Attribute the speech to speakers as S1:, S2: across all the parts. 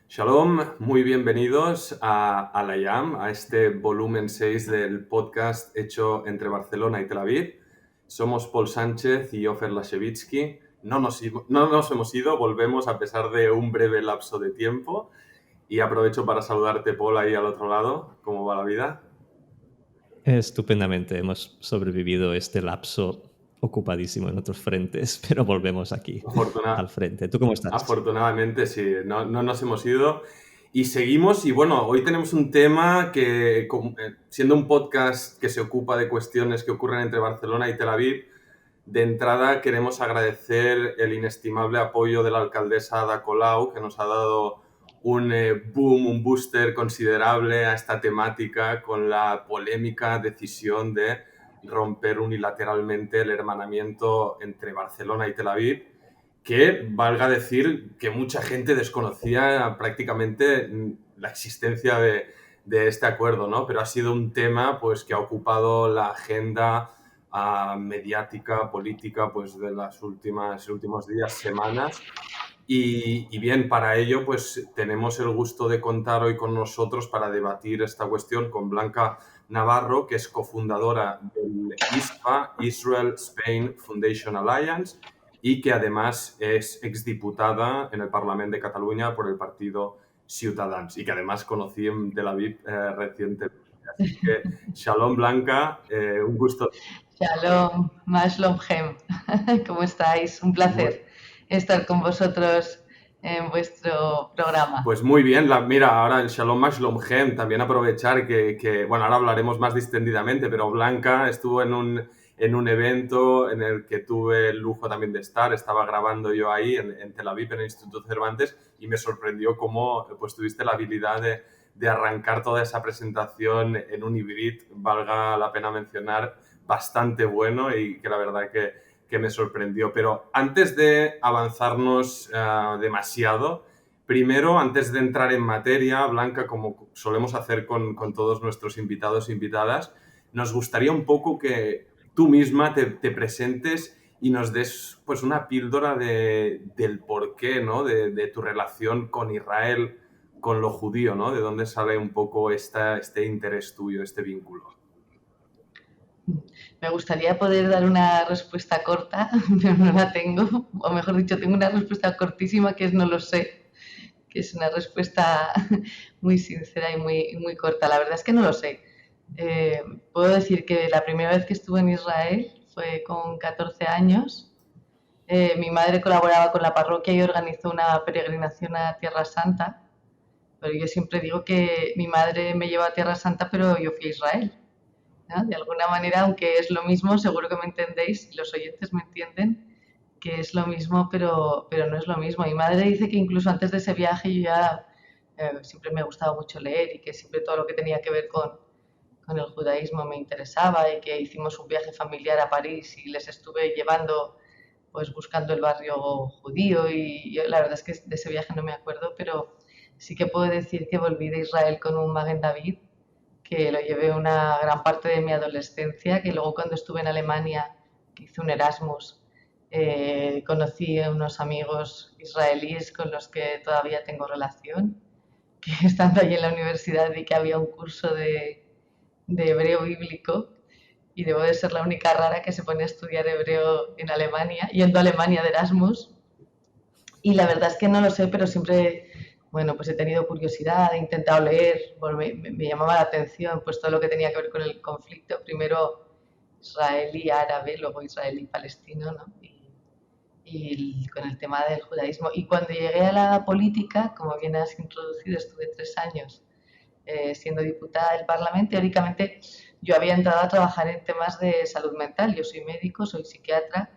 S1: Shalom, muy bienvenidos a la IAM, a este volumen 6 del podcast hecho entre Barcelona y Tel Aviv. Somos Paul Sánchez y Ofer Lashevitsky. No nos hemos ido, volvemos a pesar de un breve lapso de tiempo. Y aprovecho para saludarte, Paul, ahí al otro lado. ¿Cómo va la vida?
S2: Estupendamente, hemos sobrevivido este lapso ocupadísimo en otros frentes, pero volvemos aquí al frente. ¿Tú cómo estás?
S1: Afortunadamente, sí, no nos hemos ido y seguimos. Y bueno, hoy tenemos un tema que, siendo un podcast que se ocupa de cuestiones que ocurren entre Barcelona y Tel Aviv, de entrada queremos agradecer el inestimable apoyo de la alcaldesa Ada Colau, que nos ha dado un boom, un booster considerable a esta temática con la polémica decisión de romper unilateralmente el hermanamiento entre Barcelona y Tel Aviv, que valga decir que mucha gente desconocía prácticamente la existencia de este acuerdo, ¿no? Pero ha sido un tema pues, que ha ocupado la agenda mediática, política, pues de los últimos días, semanas. Y bien, para ello, pues tenemos el gusto de contar hoy con nosotros para debatir esta cuestión con Blanca Navarro, que es cofundadora del ISPA, Israel Spain Foundation Alliance, y que además es exdiputada en el Parlamento de Cataluña por el partido Ciutadans, y que además conocí en Tel Aviv recientemente. Así que, Shalom Blanca, un gusto.
S3: Shalom, ma shlomchem. ¿Cómo estáis? Un placer estar con vosotros en vuestro programa.
S1: Pues muy bien, mira, ahora el Shalom Mashlomhem, también aprovechar que, bueno, ahora hablaremos más distendidamente, pero Blanca estuvo en un evento en el que tuve el lujo también de estar, estaba grabando yo ahí en Tel Aviv, en el Instituto Cervantes, y me sorprendió cómo pues tuviste la habilidad de arrancar toda esa presentación en un hibrid, valga la pena mencionar, bastante bueno y que la verdad que me sorprendió. Pero antes de avanzarnos demasiado, primero, antes de entrar en materia, Blanca, como solemos hacer con todos nuestros invitados e invitadas, nos gustaría un poco que tú misma te presentes y nos des pues una píldora del porqué, ¿no? de tu relación con Israel, con lo judío, ¿no? De dónde sale un poco este interés tuyo, este vínculo.
S3: Me gustaría poder dar una respuesta corta, pero no la tengo. O mejor dicho, tengo una respuesta cortísima que es no lo sé, que es una respuesta muy sincera y muy corta. La verdad es que no lo sé. Puedo decir que la primera vez que estuve en Israel fue con 14 años. Mi madre colaboraba con la parroquia y organizó una peregrinación a Tierra Santa. Pero yo siempre digo que mi madre me lleva a Tierra Santa, pero yo fui a Israel, ¿no? De alguna manera, aunque es lo mismo, seguro que me entendéis, los oyentes me entienden, que es lo mismo, pero no es lo mismo. Mi madre dice que incluso antes de ese viaje yo ya siempre me gustaba mucho leer y que siempre todo lo que tenía que ver con el judaísmo me interesaba y que hicimos un viaje familiar a París y les estuve llevando, pues buscando el barrio judío y yo, la verdad es que de ese viaje no me acuerdo, pero sí que puedo decir que volví de Israel con un Magen David, que lo llevé una gran parte de mi adolescencia, que luego cuando estuve en Alemania, que hice un Erasmus, conocí a unos amigos israelíes con los que todavía tengo relación, que estando allí en la universidad vi que había un curso de hebreo bíblico y debo de ser la única rara que se pone a estudiar hebreo en Alemania, yendo a Alemania de Erasmus. Y la verdad es que no lo sé, pero siempre, bueno, pues he tenido curiosidad, he intentado leer, bueno, me llamaba la atención pues todo lo que tenía que ver con el conflicto, primero israelí-árabe, luego israelí-palestino, ¿no? Y con el tema del judaísmo. Y cuando llegué a la política, como bien has introducido, estuve 3 años siendo diputada del Parlamento. Teóricamente yo había entrado a trabajar en temas de salud mental, yo soy médico, soy psiquiatra,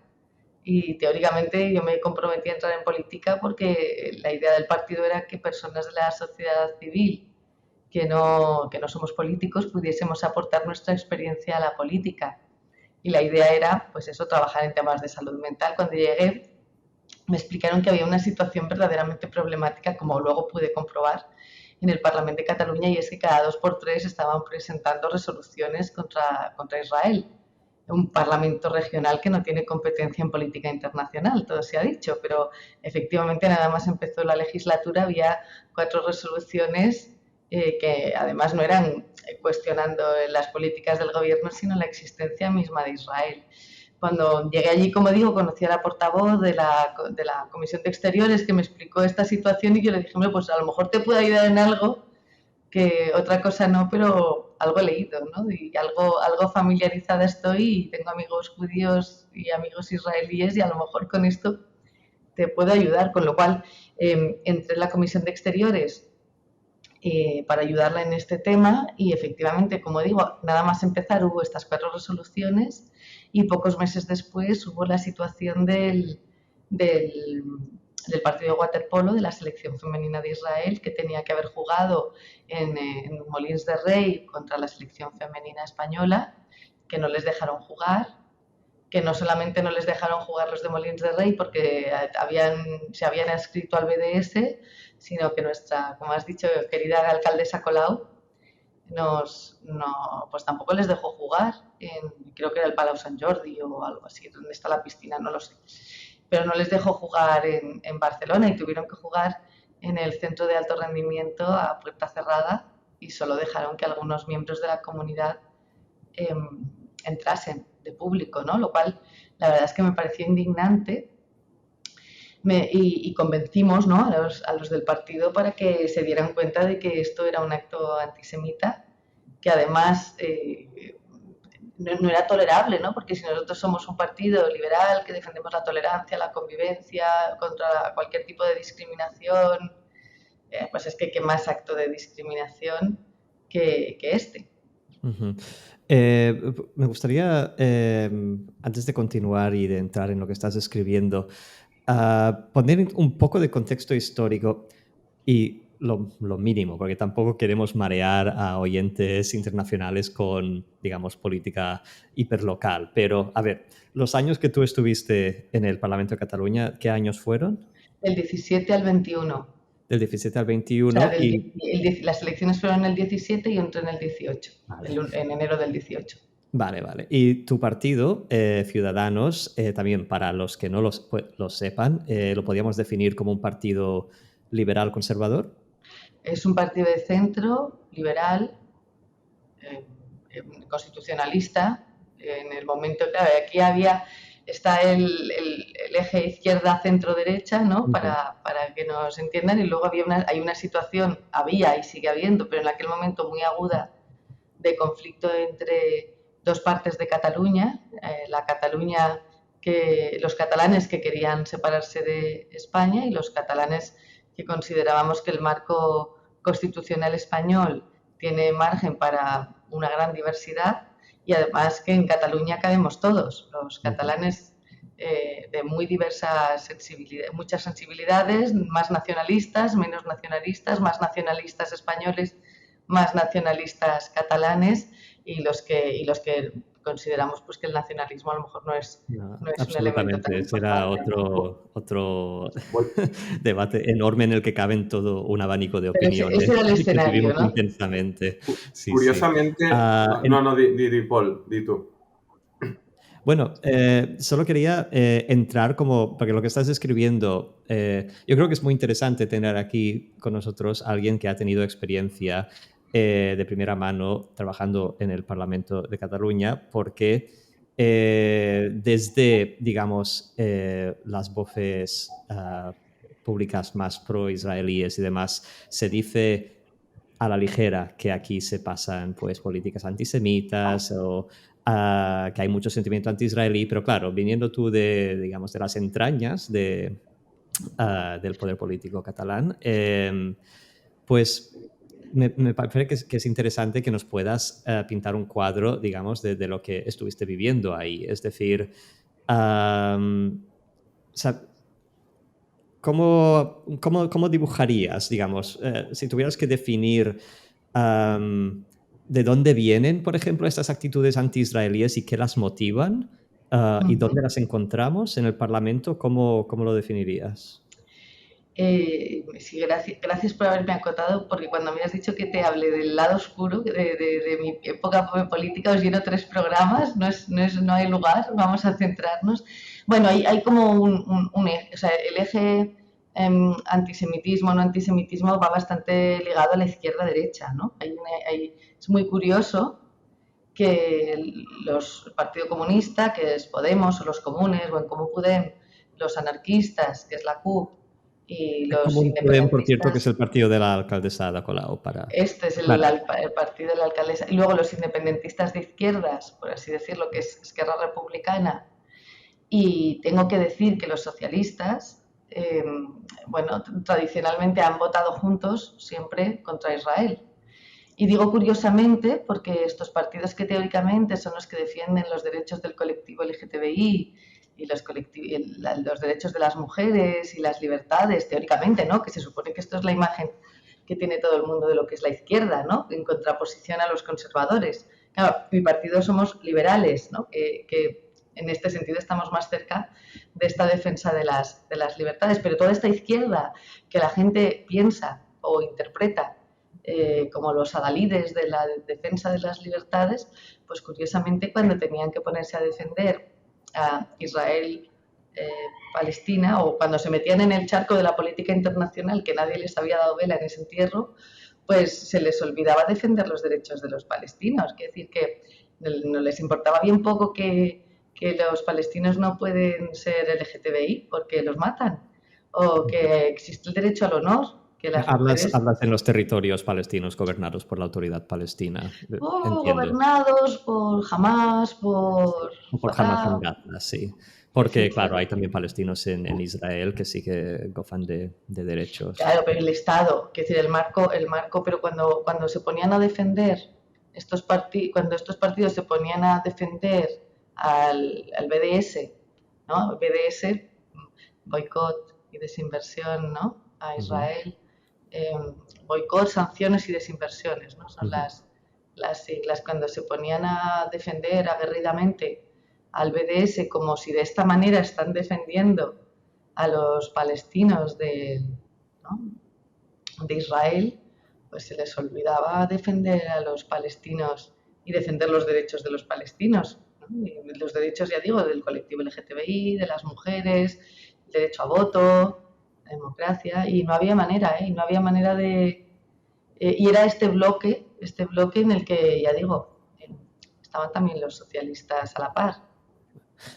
S3: y teóricamente yo me comprometí a entrar en política porque la idea del partido era que personas de la sociedad civil que no somos políticos pudiésemos aportar nuestra experiencia a la política. Y la idea era, pues eso, trabajar en temas de salud mental. Cuando llegué me explicaron que había una situación verdaderamente problemática, como luego pude comprobar en el Parlamento de Cataluña, y es que cada 2 por 3 estaban presentando resoluciones contra Israel. un parlamento regional que no tiene competencia en política internacional, todo se ha dicho, pero efectivamente nada más empezó la legislatura había 4 resoluciones que además no eran cuestionando las políticas del gobierno, sino la existencia misma de Israel. Cuando llegué allí, como digo, conocí a la portavoz de la Comisión de Exteriores que me explicó esta situación y yo le dije, hombre, pues a lo mejor te puedo ayudar en algo, que otra cosa no, pero algo he leído, ¿no? Y algo familiarizada estoy y tengo amigos judíos y amigos israelíes y a lo mejor con esto te puedo ayudar. Con lo cual, entré en la Comisión de Exteriores para ayudarla en este tema y efectivamente, como digo, nada más empezar hubo estas 4 resoluciones y pocos meses después hubo la situación del partido de waterpolo de la selección femenina de Israel, que tenía que haber jugado en Molins de Rey contra la selección femenina española, que no les dejaron jugar, que no solamente no les dejaron jugar los de Molins de Rey porque se habían inscrito al BDS, sino que nuestra, como has dicho, querida alcaldesa Colau, pues tampoco les dejó jugar, creo que era el Palau Sant Jordi o algo así, donde está la piscina, no lo sé. Pero no les dejó jugar en Barcelona y tuvieron que jugar en el centro de alto rendimiento a puerta cerrada y solo dejaron que algunos miembros de la comunidad entrasen de público, ¿no? Lo cual la verdad es que me pareció indignante y convencimos, ¿no?, a los del partido para que se dieran cuenta de que esto era un acto antisemita, que además no era tolerable, ¿no? Porque si nosotros somos un partido liberal que defendemos la tolerancia, la convivencia, contra cualquier tipo de discriminación, pues es que qué más acto de discriminación que este.
S2: Uh-huh. Me gustaría, antes de continuar y de entrar en lo que estás escribiendo, poner un poco de contexto histórico y lo mínimo, porque tampoco queremos marear a oyentes internacionales con, digamos, política hiperlocal. Pero, a ver, los años que tú estuviste en el Parlamento de Cataluña, ¿qué años fueron?
S3: Del 17 al 21.
S2: Del 17 al 21.
S3: O sea, las elecciones fueron en el 17 y entré en el 18, vale. En enero del 18.
S2: Vale, vale. Y tu partido, Ciudadanos, también para los que no lo sepan, ¿lo podríamos definir como un partido liberal conservador?
S3: Es un partido de centro, liberal, constitucionalista. En el momento, claro, aquí está el eje izquierda-centro-derecha, ¿no? Uh-huh. Para que nos entiendan. Y luego hay una situación, había y sigue habiendo, pero en aquel momento muy aguda, de conflicto entre 2 partes de Cataluña. La Cataluña, los catalanes que querían separarse de España y los catalanes que considerábamos que el marco constitucional español tiene margen para una gran diversidad y además que en Cataluña cabemos todos, los catalanes de muy diversas sensibilidades, muchas sensibilidades, más nacionalistas, menos nacionalistas, más nacionalistas españoles, más nacionalistas catalanes y los que consideramos pues que el nacionalismo a lo mejor no es un elemento tan importante.
S2: Será otro debate enorme en el que caben todo un abanico de opiniones.
S3: Ese era el escenario, ¿no?
S2: Intensamente.
S1: Sí, curiosamente, di Paul, di tú.
S2: Bueno, solo quería entrar porque lo que estás escribiendo, yo creo que es muy interesante tener aquí con nosotros a alguien que ha tenido experiencia de primera mano trabajando en el Parlamento de Cataluña, porque desde, digamos, las voces públicas más pro-israelíes y demás, se dice a la ligera que aquí se pasan pues políticas antisemitas o que hay mucho sentimiento anti-israelí, pero claro, viniendo tú digamos, de las entrañas del poder político catalán, pues me parece que es interesante que nos puedas pintar un cuadro, digamos, de lo que estuviste viviendo ahí. Es decir, ¿cómo dibujarías, digamos, si tuvieras que definir de dónde vienen, por ejemplo, estas actitudes anti-israelíes y qué las motivan y dónde las encontramos en el Parlamento? ¿Cómo lo definirías?
S3: Sí, gracias por haberme acotado, porque cuando me has dicho que te hable del lado oscuro de mi época política, os lleno 3 programas, no hay lugar, vamos a centrarnos. Bueno, hay como un eje, o sea, el eje antisemitismo, no antisemitismo, va bastante ligado a la izquierda-derecha, ¿no? Es muy curioso que el Partido Comunista, que es Podemos, o los comunes, o en Comú Podem, los anarquistas, que es la CUP, y
S2: Es
S3: los
S2: como un Podem, por cierto, que es
S3: independentistas,
S2: el partido de la alcaldesa Ada Colau para...
S3: este es
S2: Claro.
S3: el partido de la alcaldesa, y luego los independentistas de izquierdas, por así decirlo, que es Esquerra Republicana, y tengo que decir que los socialistas, bueno, tradicionalmente han votado juntos siempre contra Israel. Y digo curiosamente porque estos partidos que teóricamente son los que defienden los derechos del colectivo LGTBI y los derechos de las mujeres y las libertades, teóricamente, ¿no? Que se supone que esto es la imagen que tiene todo el mundo de lo que es la izquierda, ¿no? En contraposición a los conservadores. Claro, mi partido somos liberales, ¿no? Que en este sentido estamos más cerca de esta defensa de las libertades, pero toda esta izquierda que la gente piensa o interpreta como los adalides de la defensa de las libertades, pues curiosamente cuando tenían que ponerse a defender a Israel, Palestina, o cuando se metían en el charco de la política internacional, que nadie les había dado vela en ese entierro, pues se les olvidaba defender los derechos de los palestinos. Es decir, que no les importaba bien poco que los palestinos no pueden ser LGTBI porque los matan, o que existe el derecho al honor, que las mujeres
S2: Hablas en los territorios palestinos gobernados por la autoridad palestina, entiendo.
S3: gobernados por Hamas, por
S2: O por Hamas en
S3: Fatah,
S2: Gaza, sí.
S3: sí,
S2: Porque, claro,
S3: claro.
S2: hay también palestinos en Israel que sí que gozan de derechos.
S3: Claro, pero el Estado, quiero decir, el marco, pero cuando se ponían a defender cuando estos partidos se ponían a defender al BDS, ¿no? El BDS, boicot y desinversión, ¿no? A
S2: Ujú,
S3: Israel, eh, boicot, sanciones y desinversiones, ¿no? Son
S2: ujú.
S3: las siglas. Cuando se ponían a defender aguerridamente al BDS como si de esta manera están defendiendo a los palestinos ¿no? de Israel, pues se les olvidaba defender a los palestinos y defender los derechos de los palestinos, ¿no? Y los derechos, ya digo, del colectivo LGTBI, de las mujeres, el derecho a voto, la democracia, y no había manera, ¿eh? Y no había manera de... y era este bloque en el que, ya digo, estaban también los socialistas a la par.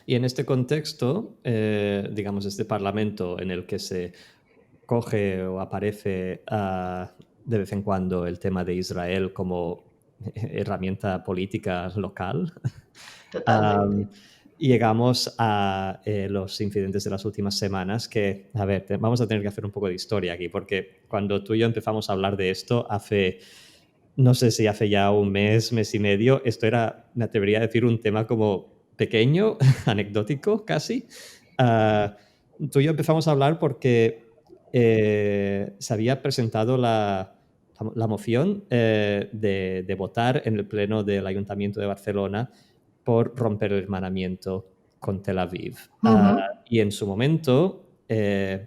S2: Y en este contexto, digamos, este parlamento en el que se coge o aparece de vez en cuando el tema de Israel como herramienta política local,
S3: Totalmente.
S2: llegamos a los incidentes de las últimas semanas que, a ver, vamos a tener que hacer un poco de historia aquí, porque cuando tú y yo empezamos a hablar de esto no sé si hace ya un mes y medio, esto era, me atrevería a decir, un tema como pequeño, anecdótico casi. Ah, Tú y yo empezamos a hablar porque se había presentado la moción de votar en el Pleno del Ayuntamiento de Barcelona por romper el hermanamiento con Tel Aviv. Y en su momento,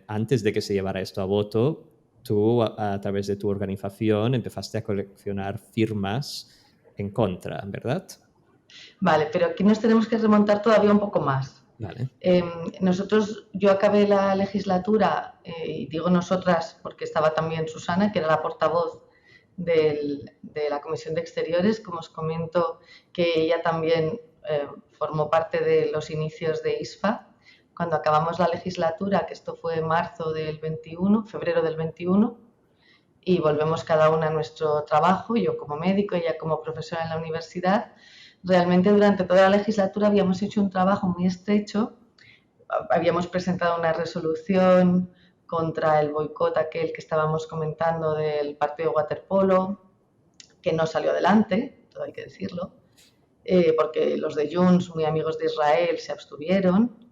S2: antes de que se llevara esto a voto, tú, a través de tu organización, empezaste a coleccionar firmas en contra, ¿verdad?
S3: Vale, pero aquí nos tenemos que remontar todavía un poco más.
S2: Vale.
S3: Yo acabé la legislatura, y digo nosotras porque estaba también Susana, que era la portavoz de la Comisión de Exteriores, como os comento, que ella también formó parte de los inicios de ISFA. Cuando acabamos la legislatura, que esto fue en marzo del 21, febrero del 21, y volvemos cada una a nuestro trabajo, yo como médico, ella como profesora en la universidad, realmente durante toda la legislatura habíamos hecho un trabajo muy estrecho. Habíamos presentado una resolución contra el boicot aquel que estábamos comentando del partido de waterpolo, que no salió adelante, todo hay que decirlo, porque los de Junts, muy amigos de Israel, se abstuvieron.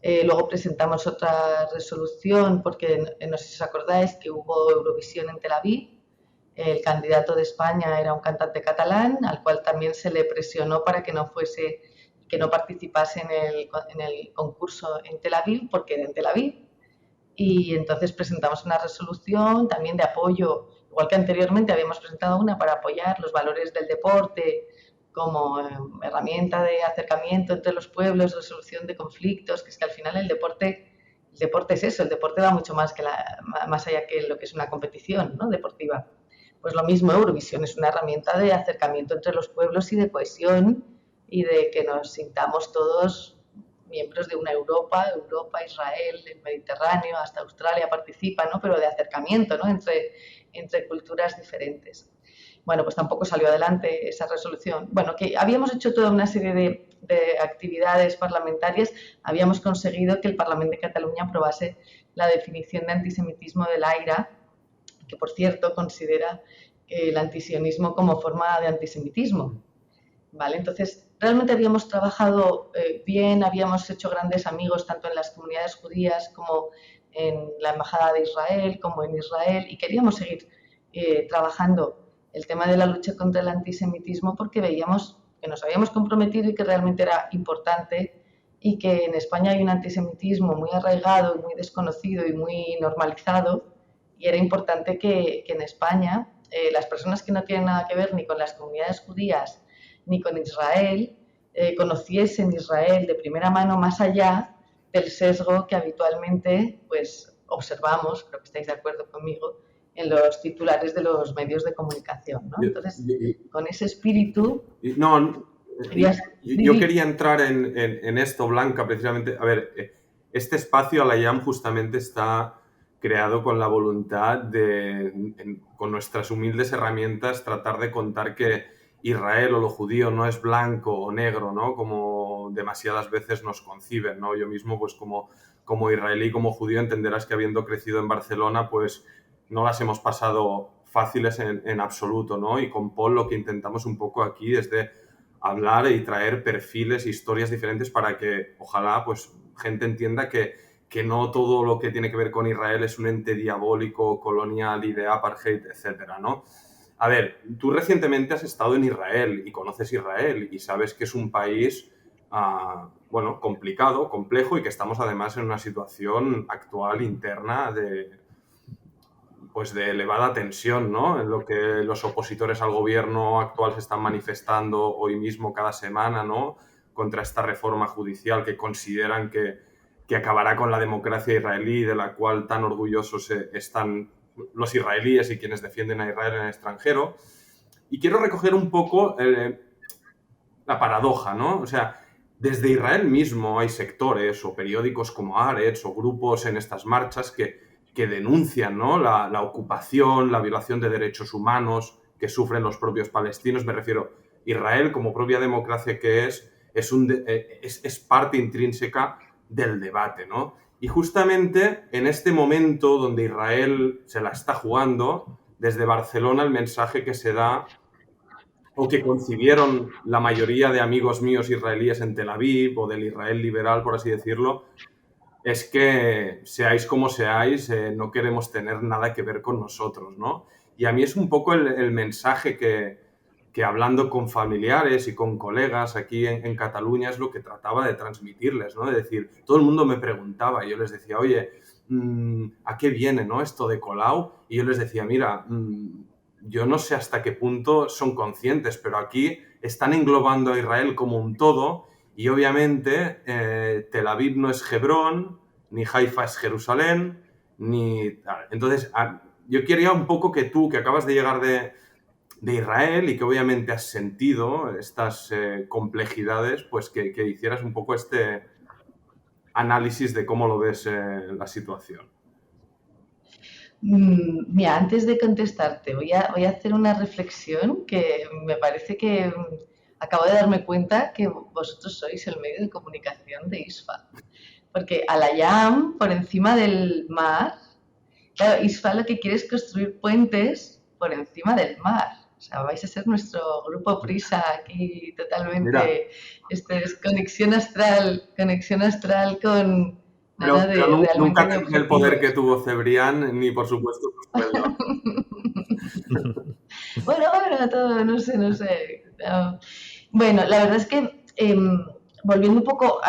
S3: Luego presentamos otra resolución porque no sé si os acordáis que hubo Eurovisión en Tel Aviv. El candidato de España era un cantante catalán al cual también se le presionó para que no participase en el concurso en Tel Aviv porque era en Tel Aviv. y entonces presentamos una resolución también de apoyo, igual que anteriormente habíamos presentado una para apoyar los valores del deporte como herramienta de acercamiento entre los pueblos, resolución de conflictos, que es que al final el deporte es eso, el deporte va mucho más allá que lo que es una competición, ¿no?, deportiva. Pues lo mismo, Eurovisión es una herramienta de acercamiento entre los pueblos y de cohesión y de que nos sintamos todos miembros de una Europa, Israel, el Mediterráneo, hasta Australia participa, ¿no?, pero de acercamiento, ¿no?, entre culturas diferentes. Bueno, pues tampoco salió adelante esa resolución. Bueno, que habíamos hecho toda una serie de actividades parlamentarias, habíamos conseguido que el Parlamento de Cataluña aprobase la definición de antisemitismo del AIRA, que por cierto considera el antisionismo como forma de antisemitismo. ¿Vale? Entonces, realmente habíamos trabajado bien, habíamos hecho grandes amigos tanto en las comunidades judías como en la Embajada de Israel, como en Israel, y queríamos seguir trabajando el tema de la lucha contra el antisemitismo porque veíamos que nos habíamos comprometido y que realmente era importante, y que en España hay un antisemitismo muy arraigado, muy desconocido y muy normalizado, y era importante que en España las personas que no tienen nada que ver ni con las comunidades judías ni con Israel conociesen Israel de primera mano, más allá del sesgo que habitualmente pues observamos, creo que estáis de acuerdo conmigo, en los titulares de los medios de comunicación, ¿no? Entonces, con ese espíritu...
S1: Yo quería entrar en esto, Blanca, precisamente. A ver, este espacio, Al-Hayam, justamente está creado con la voluntad de, con nuestras humildes herramientas, tratar de contar que Israel o lo judío no es blanco o negro, ¿no?, como demasiadas veces nos conciben, ¿no? Yo mismo, pues como israelí, como judío, entenderás que habiendo crecido en Barcelona, pues no las hemos pasado fáciles en absoluto, ¿no? Y con Paul lo que intentamos un poco aquí es de hablar y traer perfiles, historias diferentes para que ojalá pues gente entienda que no todo lo que tiene que ver con Israel es un ente diabólico, colonial y de apartheid, etcétera, ¿no? A ver, tú recientemente has estado en Israel y conoces Israel y sabes que es un país, bueno, complicado, complejo, y que estamos además en una situación actual interna de elevada tensión, ¿no? En lo que los opositores al gobierno actual se están manifestando hoy mismo cada semana, ¿no?, contra esta reforma judicial que consideran que acabará con la democracia israelí, de la cual tan orgullosos están los israelíes y quienes defienden a Israel en el extranjero. Y quiero recoger un poco la paradoja, ¿no? O sea, desde Israel mismo hay sectores o periódicos como Haaretz o grupos en estas marchas que denuncian, ¿no?, la ocupación, la violación de derechos humanos que sufren los propios palestinos. Me refiero, Israel, como propia democracia que es parte intrínseca del debate, ¿no? Y justamente en este momento donde Israel se la está jugando, desde Barcelona el mensaje que se da, o que concibieron la mayoría de amigos míos israelíes en Tel Aviv, o del Israel liberal, por así decirlo, es que seáis como seáis, no queremos tener nada que ver con nosotros, ¿no? Y a mí es un poco el mensaje que hablando con familiares y con colegas aquí en Cataluña es lo que trataba de transmitirles, ¿no? De decir, todo el mundo me preguntaba y yo les decía, oye, ¿a qué viene, ¿no?, esto de Colau? Y yo les decía, mira, yo no sé hasta qué punto son conscientes, pero aquí están englobando a Israel como un todo. Y obviamente Tel Aviv no es Hebrón, ni Haifa es Jerusalén, ni... Entonces, yo quería un poco que tú, que acabas de llegar de Israel y que obviamente has sentido estas complejidades, pues que hicieras un poco este análisis de cómo lo ves la situación.
S3: Mira, antes de contestarte, voy a hacer una reflexión que me parece que acabo de darme cuenta que vosotros sois el medio de comunicación de ISFA. Porque Al-Hayam, por encima del mar, claro, ISFA lo que quiere es construir puentes por encima del mar. O sea, vais a ser nuestro grupo Prisa aquí totalmente.
S1: Mira.
S3: Esto es conexión astral con...
S1: Pero nunca tendré el poder que tuvo Cebrián, ni por supuesto su sueldo.
S3: Bueno, todo, no sé. Bueno, la verdad es que volviendo un poco,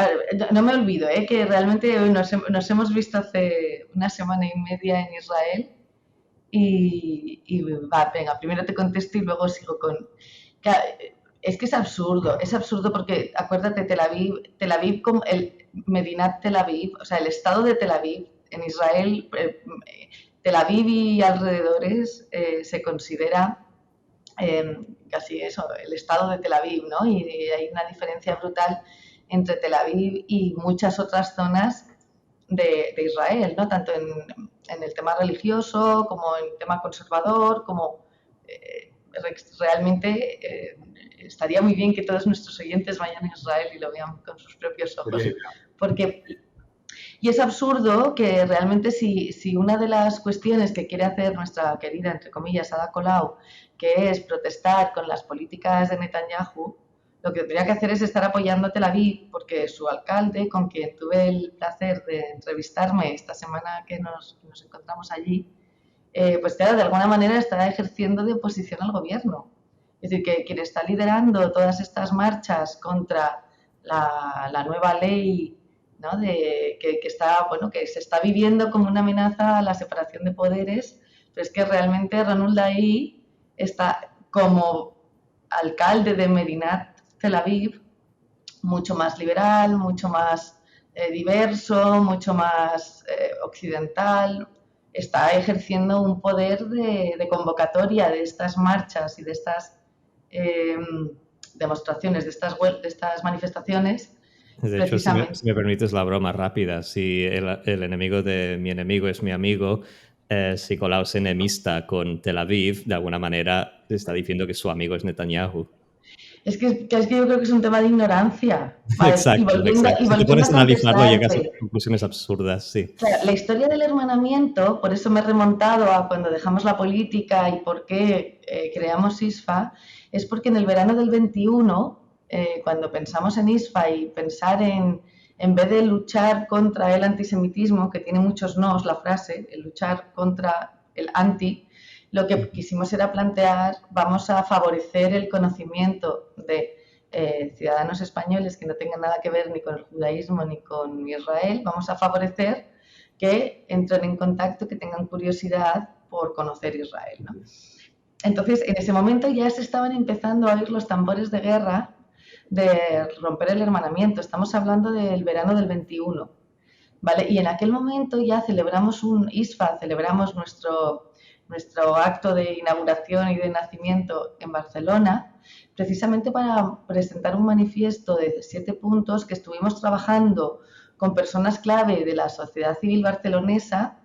S3: no me olvido, que realmente nos hemos visto hace una semana y media en Israel y va, venga, primero te contesto y luego sigo con... Es que es absurdo porque acuérdate, Tel Aviv como el Medinat Tel Aviv, o sea, el estado de Tel Aviv en Israel, Tel Aviv y alrededores se considera casi eso, el estado de Tel Aviv, ¿no? Y hay una diferencia brutal entre Tel Aviv y muchas otras zonas de Israel, ¿no? Tanto en el tema religioso como en el tema conservador, como realmente estaría muy bien que todos nuestros oyentes vayan a Israel y lo vean con sus propios ojos, porque y es absurdo que realmente si una de las cuestiones que quiere hacer nuestra querida, entre comillas, Ada Colau, que es protestar con las políticas de Netanyahu, lo que tendría que hacer es estar apoyando a Tel Aviv, porque su alcalde, con quien tuve el placer de entrevistarme esta semana que nos encontramos allí, pues claro, de alguna manera estará ejerciendo de oposición al gobierno. Es decir, que quien está liderando todas estas marchas contra la nueva ley, ¿no? que se está viviendo como una amenaza a la separación de poderes, pero es que realmente Ronald Dahi está como alcalde de Medinat Tel Aviv, mucho más liberal, mucho más diverso, mucho más occidental, está ejerciendo un poder de convocatoria de estas marchas y de estas demostraciones, de estas manifestaciones.
S2: De hecho, si me permites la broma rápida, si el enemigo de mi enemigo es mi amigo, si Colau se enemista con Tel Aviv, de alguna manera está diciendo que su amigo es Netanyahu.
S3: Es que yo creo que es un tema de ignorancia.
S2: Vale, exacto. Si te pones a analizarlo, llegas a conclusiones absurdas, sí.
S3: Claro, la historia del hermanamiento, por eso me he remontado a cuando dejamos la política y por qué creamos ISFA, es porque en el verano del 21, cuando pensamos en ISFA y pensar en vez de luchar contra el antisemitismo, que tiene muchos nos la frase, el luchar contra el anti, lo que quisimos era plantear, vamos a favorecer el conocimiento de ciudadanos españoles que no tengan nada que ver ni con el judaísmo ni con Israel, vamos a favorecer que entren en contacto, que tengan curiosidad por conocer Israel, ¿no? Entonces, en ese momento ya se estaban empezando a oír los tambores de guerra de romper el hermanamiento. Estamos hablando del verano del 21, ¿vale? Y en aquel momento ya celebramos un ISFA, celebramos nuestro acto de inauguración y de nacimiento en Barcelona, precisamente para presentar un manifiesto de 7 puntos que estuvimos trabajando con personas clave de la sociedad civil barcelonesa,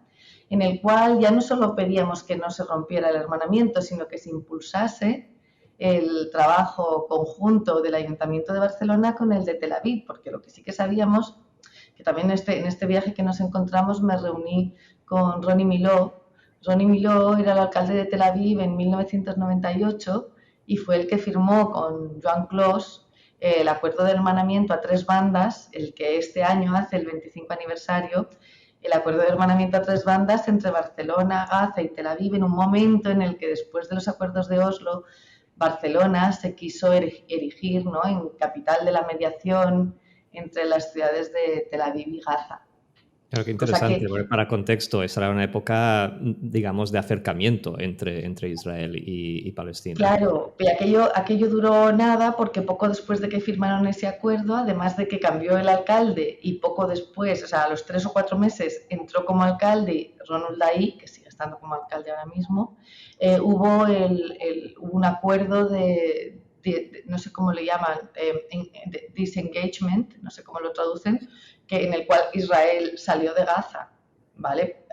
S3: en el cual ya no solo pedíamos que no se rompiera el hermanamiento, sino que se impulsase el trabajo conjunto del Ayuntamiento de Barcelona con el de Tel Aviv, porque lo que sí que sabíamos, que también en este viaje que nos encontramos me reuní con Ronnie Miló. Ronnie Miló era el alcalde de Tel Aviv en 1998 y fue el que firmó con Joan Clos el acuerdo de hermanamiento a 3 bandas, el que este año hace el 25 aniversario, el acuerdo de hermanamiento a 3 bandas entre Barcelona, Gaza y Tel Aviv, en un momento en el que después de los acuerdos de Oslo, Barcelona se quiso erigir, ¿no?, en capital de la mediación entre las ciudades de Tel Aviv y Gaza.
S2: Claro, qué interesante, porque para contexto, esa era una época, digamos, de acercamiento entre Israel y Palestina.
S3: Claro, y aquello duró nada porque poco después de que firmaron ese acuerdo, además de que cambió el alcalde y poco después, o sea, a los 3 o 4 meses, entró como alcalde Ronald Dahi, que sigue estando como alcalde ahora mismo, hubo un acuerdo de no sé cómo le llaman, disengagement, no sé cómo lo traducen, en el cual Israel salió de Gaza, ¿vale?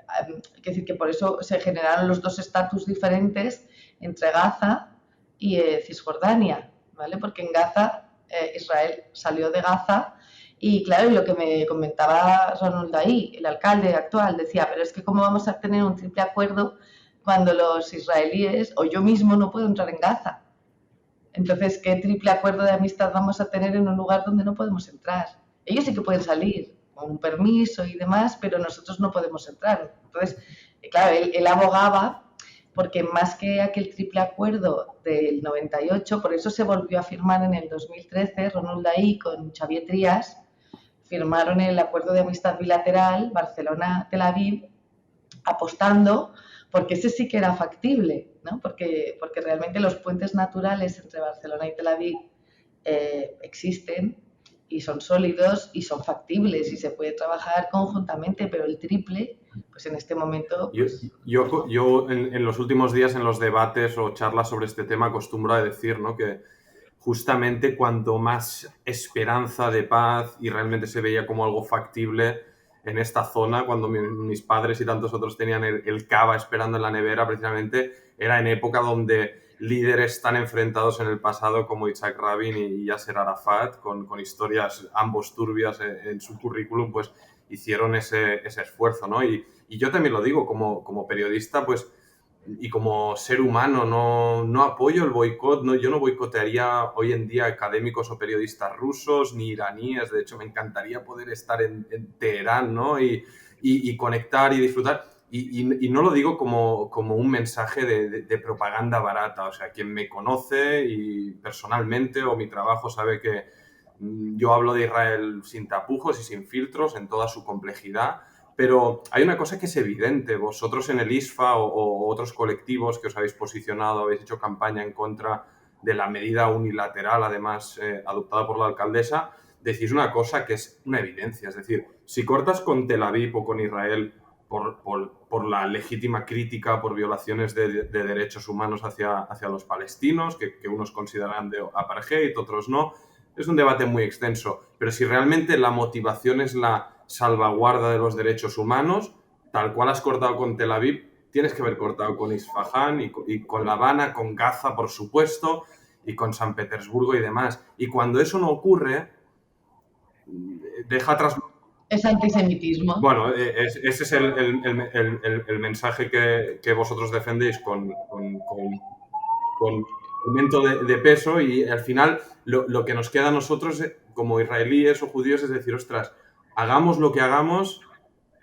S3: Es decir, que por eso se generaron los 2 estatus diferentes entre Gaza y Cisjordania, ¿vale? Porque en Gaza, Israel salió de Gaza y claro, y lo que me comentaba Ronald Dahi, el alcalde actual, decía, pero es que cómo vamos a tener un triple acuerdo cuando los israelíes o yo mismo no puedo entrar en Gaza. Entonces, ¿qué triple acuerdo de amistad vamos a tener en un lugar donde no podemos entrar? Ellos sí que pueden salir con un permiso y demás, pero nosotros no podemos entrar. Entonces, claro, él abogaba porque más que aquel triple acuerdo del 98, por eso se volvió a firmar en el 2013, Ronald Laí con Xavier Trias firmaron el acuerdo de amistad bilateral Barcelona-Tel Aviv, apostando porque ese sí que era factible, ¿no? Porque realmente los puentes naturales entre Barcelona y Tel Aviv existen y son sólidos y son factibles y se puede trabajar conjuntamente, pero el triple, pues en este momento... Pues,
S1: yo en los últimos días en los debates o charlas sobre este tema acostumbro a decir, ¿no?, que justamente cuanto más esperanza de paz y realmente se veía como algo factible en esta zona, cuando mis padres y tantos otros tenían el cava esperando en la nevera, precisamente era en época donde líderes tan enfrentados en el pasado como Yitzhak Rabin y Yasser Arafat, con historias ambos turbias en su currículum, pues hicieron ese esfuerzo, ¿no? Y yo también lo digo, como periodista, pues, y como ser humano, no apoyo el boicot, yo no boicotearía hoy en día académicos o periodistas rusos ni iraníes. De hecho, me encantaría poder estar en Teherán, ¿no? Y conectar y disfrutar. Y no lo digo como un mensaje de propaganda barata. O sea, quien me conoce y personalmente o mi trabajo sabe que yo hablo de Israel sin tapujos y sin filtros en toda su complejidad. Pero hay una cosa que es evidente. Vosotros en el ISFA o otros colectivos que os habéis posicionado, habéis hecho campaña en contra de la medida unilateral, además adoptada por la alcaldesa, decís una cosa que es una evidencia. Es decir, si cortas con Tel Aviv o con Israel por la legítima crítica por violaciones de derechos humanos hacia los palestinos, que unos consideran de apartheid, otros no, es un debate muy extenso. Pero si realmente la motivación es la salvaguarda de los derechos humanos, tal cual has cortado con Tel Aviv, tienes que haber cortado con Isfahán y con La Habana, con Gaza, por supuesto, y con San Petersburgo y demás. Y cuando eso no ocurre, deja atrás...
S3: Es antisemitismo.
S1: Bueno, ese es el mensaje que vosotros defendéis con aumento de peso, y al final lo que nos queda a nosotros como israelíes o judíos es decir, ostras, hagamos lo que hagamos,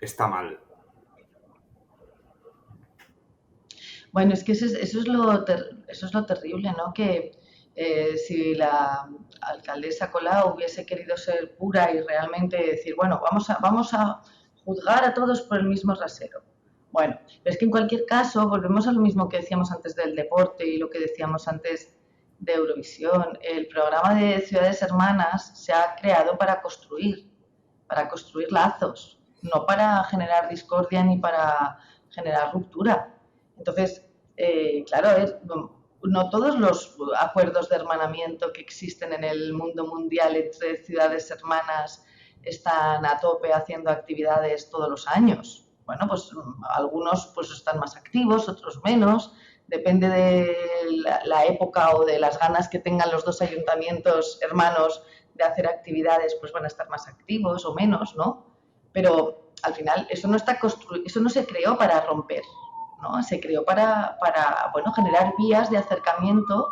S1: está mal.
S3: Bueno, es que eso es lo terrible, ¿no? Que si la alcaldesa Colau hubiese querido ser pura y realmente decir, bueno, vamos a juzgar a todos por el mismo rasero. Bueno, pero es que en cualquier caso volvemos a lo mismo que decíamos antes del deporte y lo que decíamos antes de Eurovisión. El programa de Ciudades Hermanas se ha creado para construir lazos, no para generar discordia ni para generar ruptura. Entonces, claro, no todos los acuerdos de hermanamiento que existen en el mundo mundial entre ciudades hermanas están a tope haciendo actividades todos los años. Bueno, pues algunos pues están más activos, otros menos, depende de la época o de las ganas que tengan los dos ayuntamientos hermanos de hacer actividades, pues van a estar más activos o menos, ¿no? Pero al final eso no se creó para romper, ¿no? Se creó para bueno, generar vías de acercamiento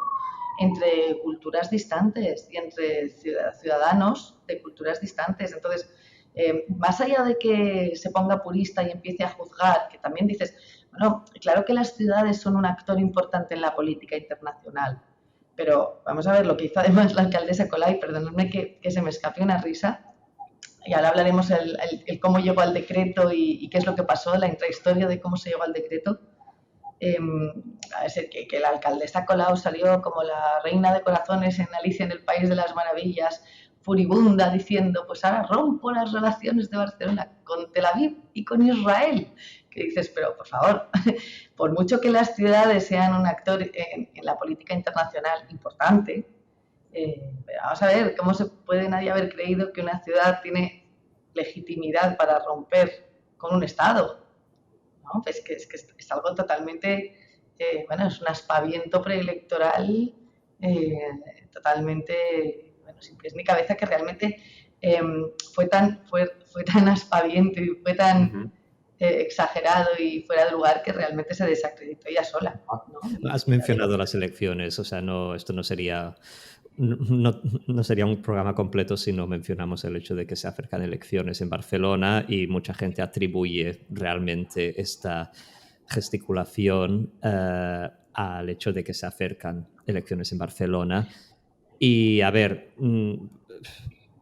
S3: entre culturas distantes y entre ciudadanos de culturas distantes. Entonces, más allá de que se ponga purista y empiece a juzgar, que también dices, bueno, claro que las ciudades son un actor importante en la política internacional, pero vamos a ver lo que hizo además la alcaldesa Colau, perdonadme que se me escape una risa, y ahora hablaremos el cómo llegó al decreto y qué es lo que pasó, la intrahistoria de cómo se llegó al decreto. Que la alcaldesa Colau salió como la reina de corazones en Alicia en el País de las Maravillas, furibunda, diciendo, pues ahora rompo las relaciones de Barcelona con Tel Aviv y con Israel. Que dices, pero por favor, por mucho que las ciudades sean un actor en la política internacional importante, vamos a ver, ¿cómo se puede nadie haber creído que una ciudad tiene legitimidad para romper con un Estado? ¿No? Es que es algo totalmente, bueno, es un aspaviento preelectoral totalmente, bueno, sin pies ni cabeza, que realmente fue tan aspaviento y fue tan exagerado y fuera de lugar que realmente se desacreditó ella sola, ¿no?
S2: Has mencionado las elecciones, o sea, esto no sería... No sería un programa completo si no mencionamos el hecho de que se acercan elecciones en Barcelona y mucha gente atribuye realmente esta gesticulación al hecho de que se acercan elecciones en Barcelona. Y a ver,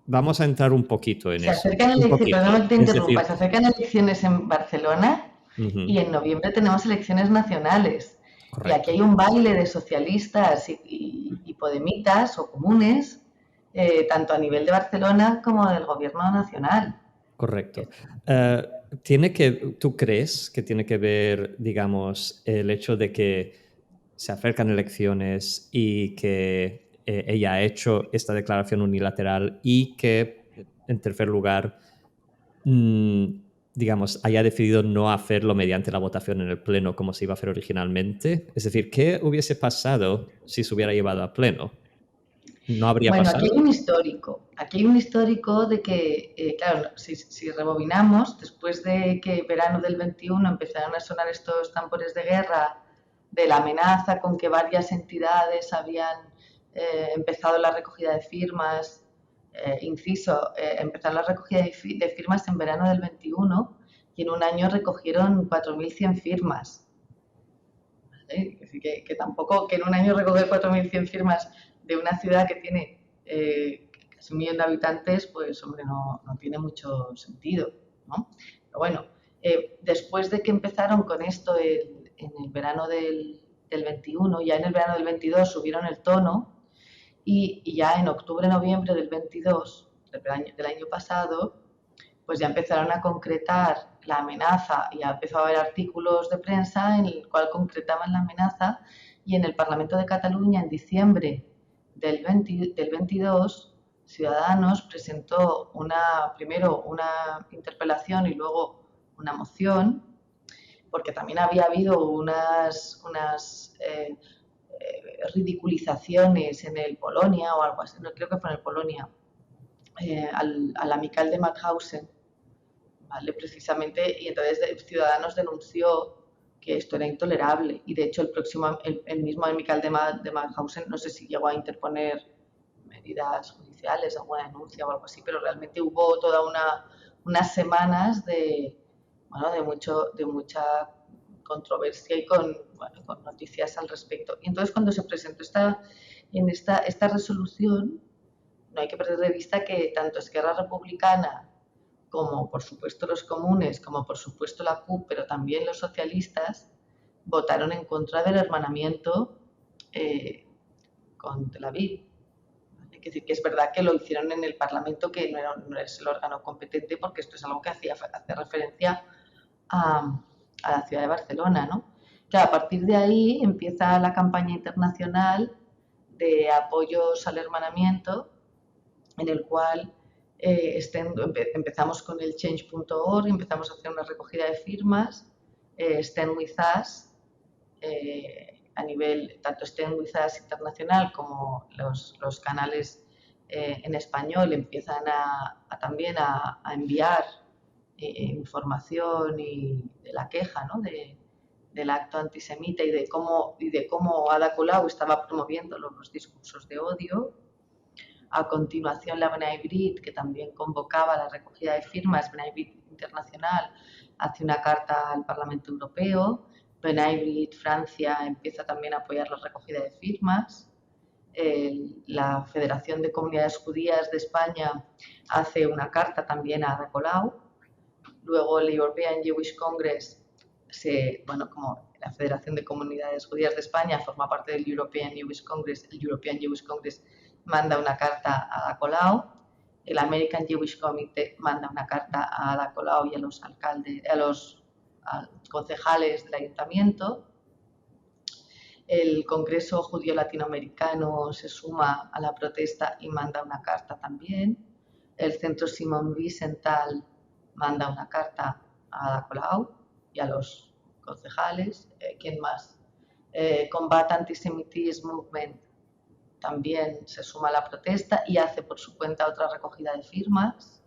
S2: vamos a entrar un poquito en
S3: Se
S2: eso.
S3: acercan
S2: Un
S3: elecciones,
S2: poquito.
S3: perdón que te
S2: Es
S3: interrumpa,
S2: decir,
S3: se acercan elecciones en Barcelona y en noviembre tenemos elecciones nacionales. Y
S2: correcto.
S3: aquí hay un baile de socialistas y podemitas o comunes, tanto a nivel de Barcelona como del gobierno nacional.
S2: Correcto. ¿Tú crees que tiene que ver, digamos, el hecho de que se acercan elecciones y que ella ha hecho esta declaración unilateral y que, en tercer lugar, digamos, haya decidido no hacerlo mediante la votación en el Pleno como se iba a hacer originalmente? Es decir, ¿qué hubiese pasado si se hubiera llevado a Pleno? ¿No habría
S3: Bueno,
S2: pasado?
S3: aquí hay un histórico de que, claro, si rebobinamos, después de que verano del 21 empezaron a sonar estos tambores de guerra, de la amenaza con que varias entidades habían empezado la recogida de firmas, empezaron la recogida de firmas en verano del 21 y en un año recogieron 4.100 firmas. ¿Vale? Así que tampoco, que en un año recoger 4.100 firmas de una ciudad que tiene casi 1 millón de habitantes, pues hombre, no tiene mucho sentido, ¿no? Pero bueno, después de que empezaron con esto en el verano del 21, ya en el verano del 22 subieron el tono y ya en octubre-noviembre del 22, del año pasado, pues ya empezaron a concretar la amenaza, ya empezó a haber artículos de prensa en el cual concretaban la amenaza y en el Parlamento de Cataluña en diciembre del 22 Ciudadanos presentó primero una interpelación y luego una moción, porque también había habido unas ridiculizaciones en el Polonia o algo así, no creo que fue en el Polonia, al amical de Mauthausen, ¿vale? Precisamente, y entonces Ciudadanos denunció que esto era intolerable y de hecho el mismo amical de Mauthausen no sé si llegó a interponer medidas judiciales, alguna denuncia o algo así, pero realmente hubo toda unas semanas de mucha controversia y con noticias al respecto. Y entonces cuando se presentó esta resolución, no hay que perder de vista que tanto Esquerra Republicana como por supuesto los comunes, como por supuesto la CUP, pero también los socialistas, votaron en contra del hermanamiento con Tel Aviv. ¿Vale? Es decir, que es verdad que lo hicieron en el Parlamento, que no es el órgano competente, porque esto es algo que hace referencia a la ciudad de Barcelona, ¿no? Claro, a partir de ahí empieza la campaña internacional de apoyos al hermanamiento, en el cual empezamos con el change.org, empezamos a hacer una recogida de firmas, Stand With Us, a nivel tanto Stand With Us internacional como los canales en español empiezan también a enviar información y de la queja, ¿no? del acto antisemita y de cómo Ada Colau estaba promoviendo los discursos de odio. A continuación, la B'nai B'rith, que también convocaba la recogida de firmas, B'nai B'rith Internacional, hace una carta al Parlamento Europeo. B'nai B'rith Francia empieza también a apoyar la recogida de firmas. La Federación de Comunidades Judías de España hace una carta también a Ada Colau. Luego el European Jewish Congress, como la Federación de Comunidades Judías de España forma parte del European Jewish Congress, el European Jewish Congress manda una carta a Ada Colau, el American Jewish Committee manda una carta a Ada Colau y a los concejales del ayuntamiento. El Congreso Judío Latinoamericano se suma a la protesta y manda una carta también. El Centro Simon Wiesenthal manda una carta a Ada Colau y a los concejales. ¿Quién más? Combat Antisemitism Movement también se suma a la protesta y hace por su cuenta otra recogida de firmas.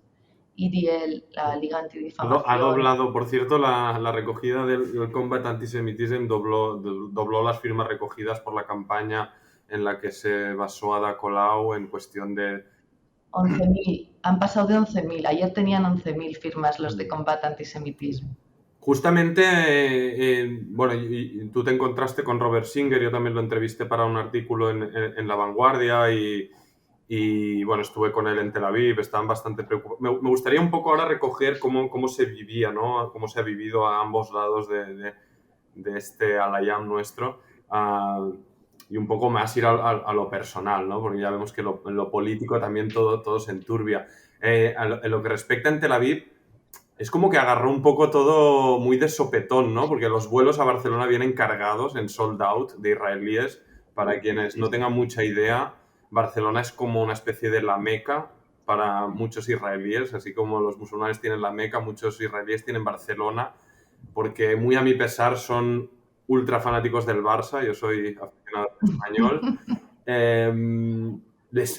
S3: IDL, la Liga Antidifamación.
S1: Ha doblado, por cierto, la recogida del Combat Antisemitism dobló las firmas recogidas por la campaña en la que se basó Ada Colau en cuestión de...
S3: 11.000, han pasado de 11.000. Ayer tenían 11.000 firmas los de Combat Antisemitism.
S1: Justamente, bueno, y tú te encontraste con Robert Singer, yo también lo entrevisté para un artículo en La Vanguardia y, bueno, estuve con él en Tel Aviv, estaban bastante preocupados. Me gustaría un poco ahora recoger cómo se vivía, ¿no? Cómo se ha vivido a ambos lados de este Al-Hayam nuestro. Y un poco más ir a lo personal, ¿no? Porque ya vemos que en lo político también todo se enturbia. En lo que respecta en Tel Aviv, es como que agarró un poco todo muy de sopetón, ¿no? Porque los vuelos a Barcelona vienen cargados en sold out de israelíes. Para quienes no tengan mucha idea, Barcelona es como una especie de la Meca para muchos israelíes, así como los musulmanes tienen la Meca, muchos israelíes tienen Barcelona, porque muy a mi pesar son ultra fanáticos del Barça, yo soy aficionado al español.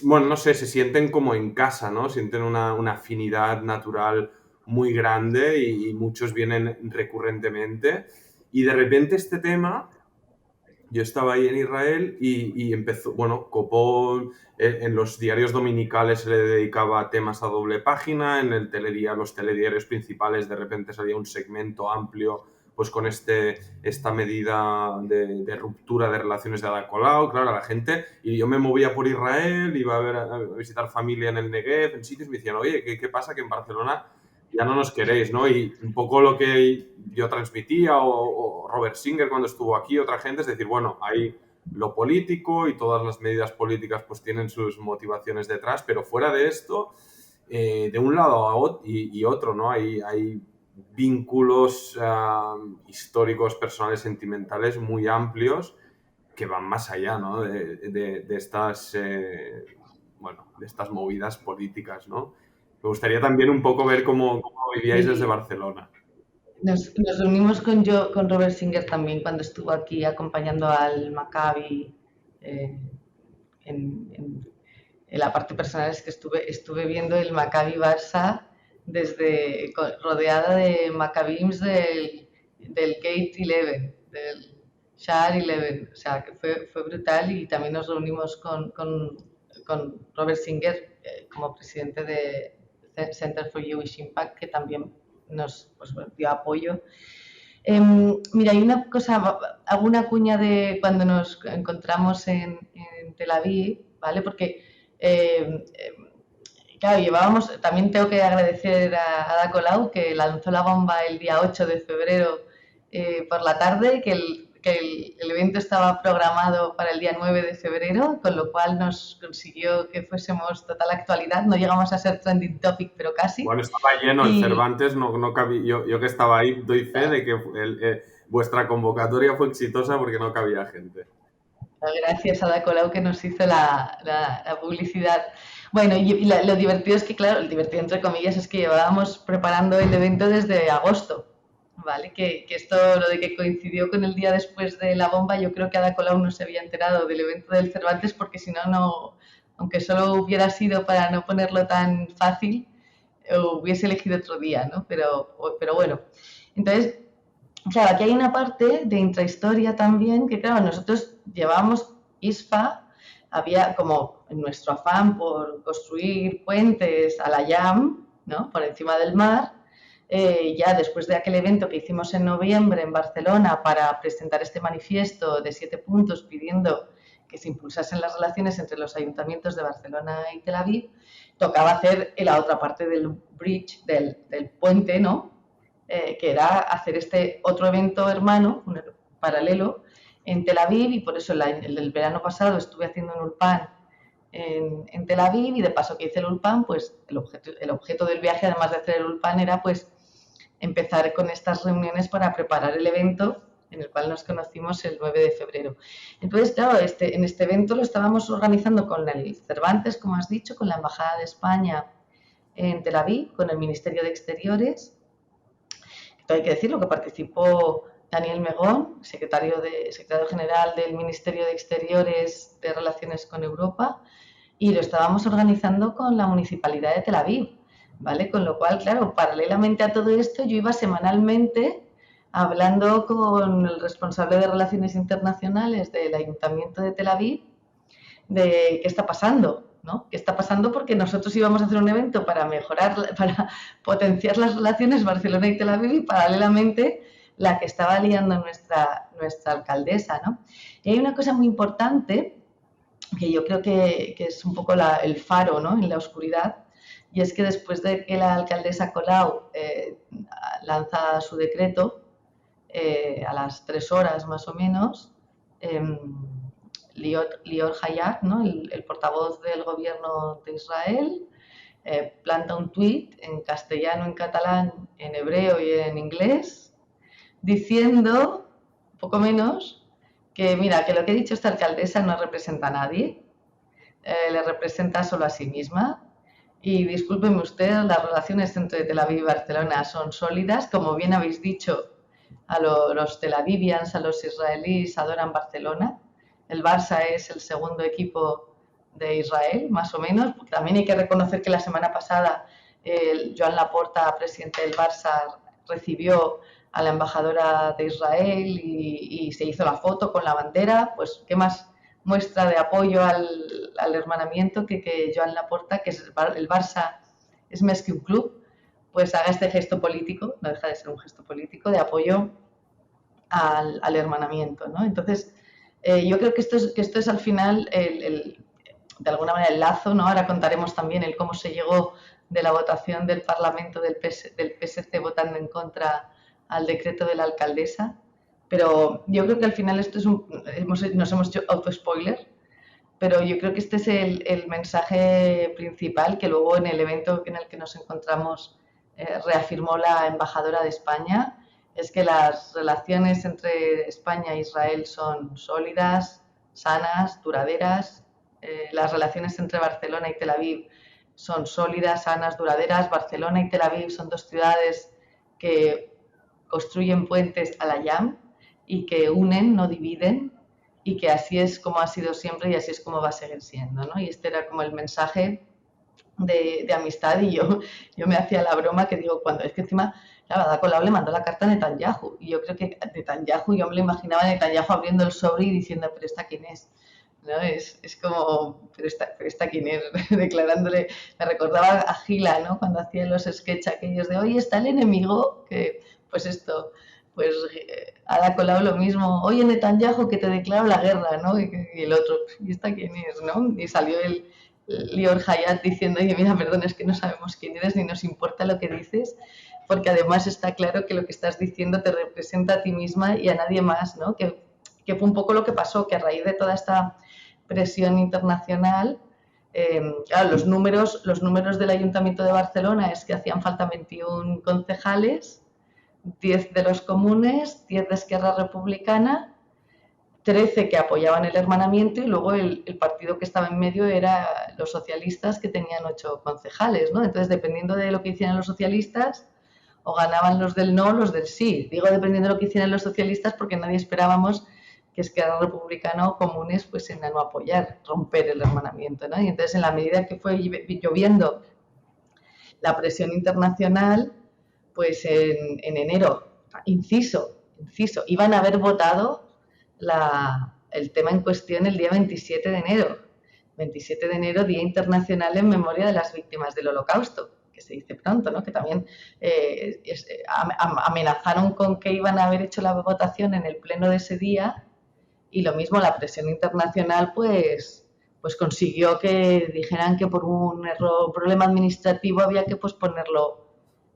S1: Bueno, no sé, se sienten como en casa, ¿no? Sienten una afinidad natural muy grande y muchos vienen recurrentemente. Y de repente este tema, yo estaba ahí en Israel y empezó, bueno, copó, en los diarios dominicales se le dedicaba temas a doble página, en el telediario, los telediarios principales de repente salía un segmento amplio pues con esta medida de ruptura de relaciones de Ada Colau, claro, a la gente, y yo me movía por Israel, iba a visitar familia en el Negev, en sitios, me decían, oye, ¿qué pasa que en Barcelona ya no nos queréis, ¿no? Y un poco lo que yo transmitía, o Robert Singer cuando estuvo aquí, otra gente, es decir, bueno, hay lo político y todas las medidas políticas pues tienen sus motivaciones detrás, pero fuera de esto, de un lado y otro, ¿no? Hay vínculos históricos, personales, sentimentales muy amplios que van más allá, ¿no? de estas, bueno, de estas movidas políticas, ¿no? Me gustaría también un poco ver cómo vivíais desde
S3: Y
S1: Barcelona.
S3: nos reunimos con Robert Singer también cuando estuvo aquí acompañando al Maccabi eh, en la parte personal. Es que estuve viendo el Maccabi Barça rodeada de Maccabims del Gate 11, del Shahar 11. O sea, que fue brutal, y también nos reunimos con Robert Singer como presidente de Center for Jewish Impact, que también nos pues, dio apoyo. Mira, hay una cosa, hago una cuña de cuando nos encontramos en Tel Aviv, ¿vale? Porque, claro, también tengo que agradecer a Ada Colau, que lanzó la bomba el día 8 de febrero por la tarde, que el evento estaba programado para el día 9 de febrero, con lo cual nos consiguió que fuésemos total actualidad. No llegamos a ser trending topic, pero casi.
S1: Bueno, estaba lleno el Cervantes, no cabía, yo que estaba ahí doy fe de que vuestra convocatoria fue exitosa porque no cabía gente.
S3: Gracias a Ada Colau, que nos hizo la publicidad. Bueno, y lo divertido es que, claro, el divertido entre comillas es que llevábamos preparando el evento desde agosto, ¿vale? Que esto, lo de que coincidió con el día después de la bomba, yo creo que Ada Colau no se había enterado del evento del Cervantes, porque si no, aunque solo hubiera sido para no ponerlo tan fácil, hubiese elegido otro día, ¿no? Pero bueno, entonces, claro, aquí hay una parte de intrahistoria también, que claro, nosotros llevamos ISFA, había como en nuestro afán por construir puentes a la YAM, ¿no? Por encima del mar. Ya después de aquel evento que hicimos en noviembre en Barcelona para presentar este manifiesto de 7 puntos pidiendo que se impulsasen las relaciones entre los ayuntamientos de Barcelona y Tel Aviv, tocaba hacer la otra parte del bridge, del puente, ¿no? Que era hacer este otro evento hermano, paralelo, en Tel Aviv, y por eso el verano pasado estuve haciendo un Ulpan en Tel Aviv, y de paso que hice el Ulpan, pues el objeto del viaje, además de hacer el Ulpan, era pues empezar con estas reuniones para preparar el evento en el cual nos conocimos el 9 de febrero. Entonces, claro, en este evento lo estábamos organizando con el Cervantes, como has dicho, con la Embajada de España en Tel Aviv, con el Ministerio de Exteriores. Hay que decirlo, que participó Daniel Megón, secretario general del Ministerio de Exteriores de Relaciones con Europa, y lo estábamos organizando con la Municipalidad de Tel Aviv, ¿vale? Con lo cual, claro, paralelamente a todo esto, yo iba semanalmente hablando con el responsable de Relaciones Internacionales del Ayuntamiento de Tel Aviv de qué está pasando, ¿no? ¿Qué está pasando? Porque nosotros íbamos a hacer un evento para mejorar, para potenciar las relaciones Barcelona y Tel Aviv y paralelamente la que estaba liando nuestra alcaldesa, ¿no? Y hay una cosa muy importante que yo creo que es un poco el faro, ¿no? En la oscuridad, y es que después de que la alcaldesa Colau lanza su decreto, a las 3 horas más o menos, Lior Hayat, ¿no? el portavoz del gobierno de Israel, planta un tuit en castellano, en catalán, en hebreo y en inglés, diciendo, poco menos, que mira, que lo que ha dicho esta alcaldesa no representa a nadie, le representa solo a sí misma. Y discúlpeme usted, las relaciones entre Tel Aviv y Barcelona son sólidas, como bien habéis dicho, a los Tel Avivians, a los israelíes adoran Barcelona. El Barça es el segundo equipo de Israel, más o menos. También hay que reconocer que la semana pasada Joan Laporta, presidente del Barça, recibió a la embajadora de Israel y se hizo la foto con la bandera. Pues, ¿qué más muestra de apoyo al hermanamiento que Joan Laporta, que es el Barça es más que un club, pues haga este gesto político, no deja de ser un gesto político, de apoyo al hermanamiento, ¿no? Entonces, yo creo que esto es al final, de alguna manera, el lazo, ¿no? Ahora contaremos también el cómo se llegó de la votación del Parlamento del PSC votando en contra al decreto de la alcaldesa, pero yo creo que al final esto es nos hemos hecho auto-spoiler, pero yo creo que este es el mensaje principal que luego en el evento en el que nos encontramos reafirmó la embajadora de España, es que las relaciones entre España e Israel son sólidas, sanas, duraderas. Las relaciones entre Barcelona y Tel Aviv son sólidas, sanas, duraderas. Barcelona y Tel Aviv son dos ciudades que construyen puentes a la YAM y que unen, no dividen, y que así es como ha sido siempre y así es como va a seguir siendo, ¿no? Y este era como el mensaje de amistad, y yo me hacía la broma que digo, cuando es que encima la Ada Colau le mandó la carta a Netanyahu, y yo creo que Netanyahu, yo me lo imaginaba a Netanyahu abriendo el sobre y diciendo, pero ¿esta quién es? ¿No? Es como, pero esta quién es, declarándole, me recordaba a Gila, ¿no? Cuando hacía los sketches aquellos de, oye, está el enemigo, que pues esto, pues Ada Colau lo mismo, oye, Netanyahu, que te declaro la guerra, ¿no? Y el otro, ¿y esta quién es, no? Y salió el Lior Hayat diciendo, oye, mira, perdón, es que no sabemos quién eres ni nos importa lo que dices, porque además está claro que lo que estás diciendo te representa a ti misma y a nadie más, ¿no? Que fue un poco lo que pasó, que a raíz de toda esta presión internacional, claro, los números del Ayuntamiento de Barcelona es que hacían falta 21 concejales, 10 de los comunes, 10 de Esquerra Republicana, 13 que apoyaban el hermanamiento y luego el partido que estaba en medio era los socialistas, que tenían 8 concejales, ¿no? Entonces, dependiendo de lo que hicieran los socialistas, o ganaban los del no o los del sí. Digo dependiendo de lo que hicieran los socialistas porque nadie esperábamos que Esquerra Republicana o Comunes fuesen a no apoyar, romper el hermanamiento, ¿no? Y entonces, en la medida que fue lloviendo la presión internacional, pues en enero, inciso, iban a haber votado el tema en cuestión el día 27 de enero. 27 de enero, Día Internacional en Memoria de las Víctimas del Holocausto, que se dice pronto, ¿no? Que también amenazaron con que iban a haber hecho la votación en el pleno de ese día, y lo mismo la presión internacional pues consiguió que dijeran que por un problema administrativo había que posponerlo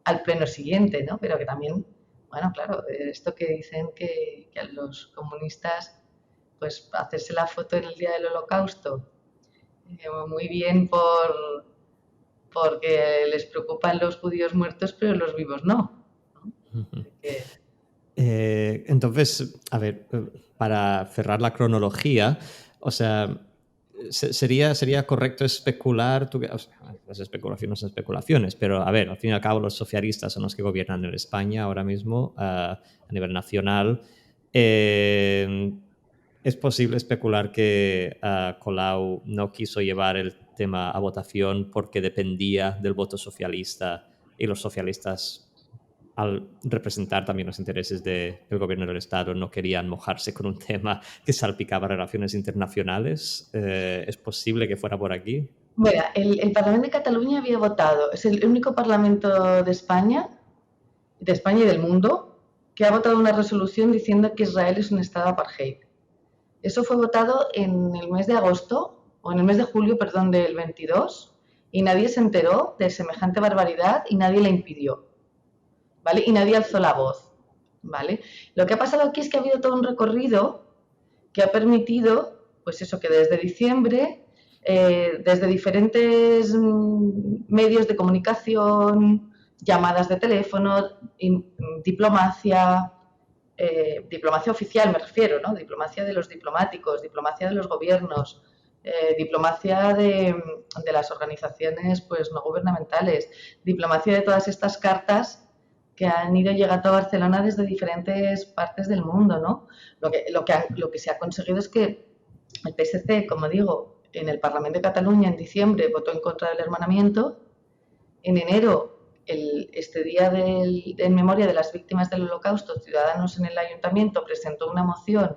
S3: al pleno siguiente, ¿no? Pero que también, bueno, claro, esto que dicen que a los comunistas, pues hacerse la foto en el día del Holocausto, muy bien porque les preocupan los judíos muertos, pero los vivos no.
S2: Uh-huh. Entonces, a ver, para cerrar la cronología, o sea, sería correcto especular, o sea, las especulaciones son especulaciones, pero a ver, al fin y al cabo los socialistas son los que gobiernan en España ahora mismo a nivel nacional. Es posible especular que Colau no quiso llevar el tema a votación porque dependía del voto socialista, y los socialistas, al representar también los intereses del gobierno del Estado, no querían mojarse con un tema que salpicaba relaciones internacionales. ¿Es posible que fuera por aquí?
S3: Mira, el Parlamento de Cataluña había votado, es el único parlamento de España y del mundo, que ha votado una resolución diciendo que Israel es un estado apartheid. Eso fue votado en el mes de agosto, o en el mes de julio, perdón, del 22, y nadie se enteró de semejante barbaridad y nadie la impidió, ¿vale? Y nadie alzó la voz, ¿vale? Lo que ha pasado aquí es que ha habido todo un recorrido que ha permitido, pues eso, que desde diciembre, desde diferentes medios de comunicación, llamadas de teléfono, diplomacia, diplomacia oficial me refiero, ¿no? Diplomacia de los diplomáticos, diplomacia de los gobiernos, diplomacia de las organizaciones pues, no gubernamentales, diplomacia de todas estas cartas que han ido llegando a Barcelona desde diferentes partes del mundo, ¿no? Lo que se ha conseguido es que el PSC, como digo, en el Parlamento de Cataluña en diciembre votó en contra del hermanamiento, en enero este día en memoria de las víctimas del Holocausto, Ciudadanos en el Ayuntamiento presentó una moción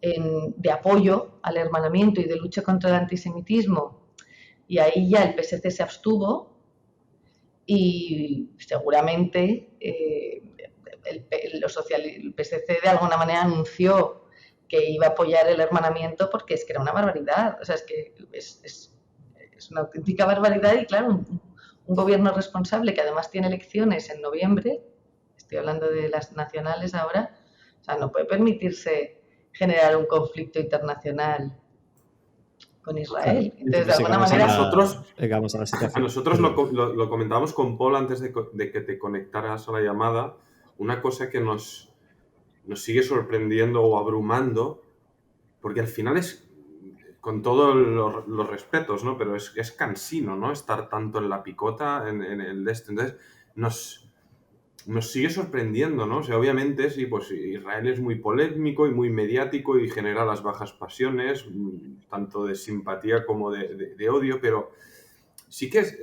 S3: de apoyo al hermanamiento y de lucha contra el antisemitismo, y ahí ya el PSC se abstuvo y seguramente el PSC de alguna manera anunció que iba a apoyar el hermanamiento porque es que era una barbaridad, o sea, es que es una auténtica barbaridad y claro, un gobierno responsable que además tiene elecciones en noviembre, estoy hablando de las nacionales ahora, o sea, no puede permitirse generar un conflicto internacional con Israel. Entonces, de alguna manera...
S2: Llegamos a la situación.
S1: Nosotros lo comentábamos con Paul antes de que te conectaras a la llamada. Una cosa que nos sigue sorprendiendo o abrumando, porque al final es, con todos los respetos, ¿no? Pero es cansino, ¿no? Estar tanto en la picota, en el de este. Entonces, nos sigue sorprendiendo, ¿no? O sea, obviamente, sí, pues Israel es muy polémico y muy mediático y genera las bajas pasiones, tanto de simpatía como de odio, pero sí que es,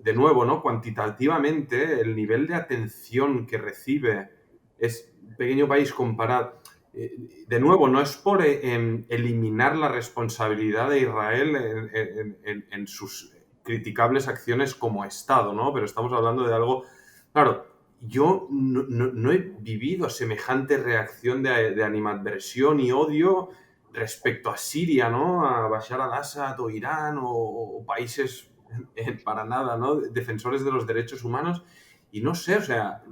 S1: de nuevo, ¿no? Cuantitativamente, el nivel de atención que recibe es pequeño país comparado. De nuevo, no es por eliminar la responsabilidad de Israel en sus criticables acciones como Estado, ¿no? Pero estamos hablando de algo... Claro, yo no he vivido semejante reacción de animadversión y odio respecto a Siria, ¿no? A Bashar al-Assad o Irán o países para nada, ¿no? Defensores de los derechos humanos. Y no sé, o sea,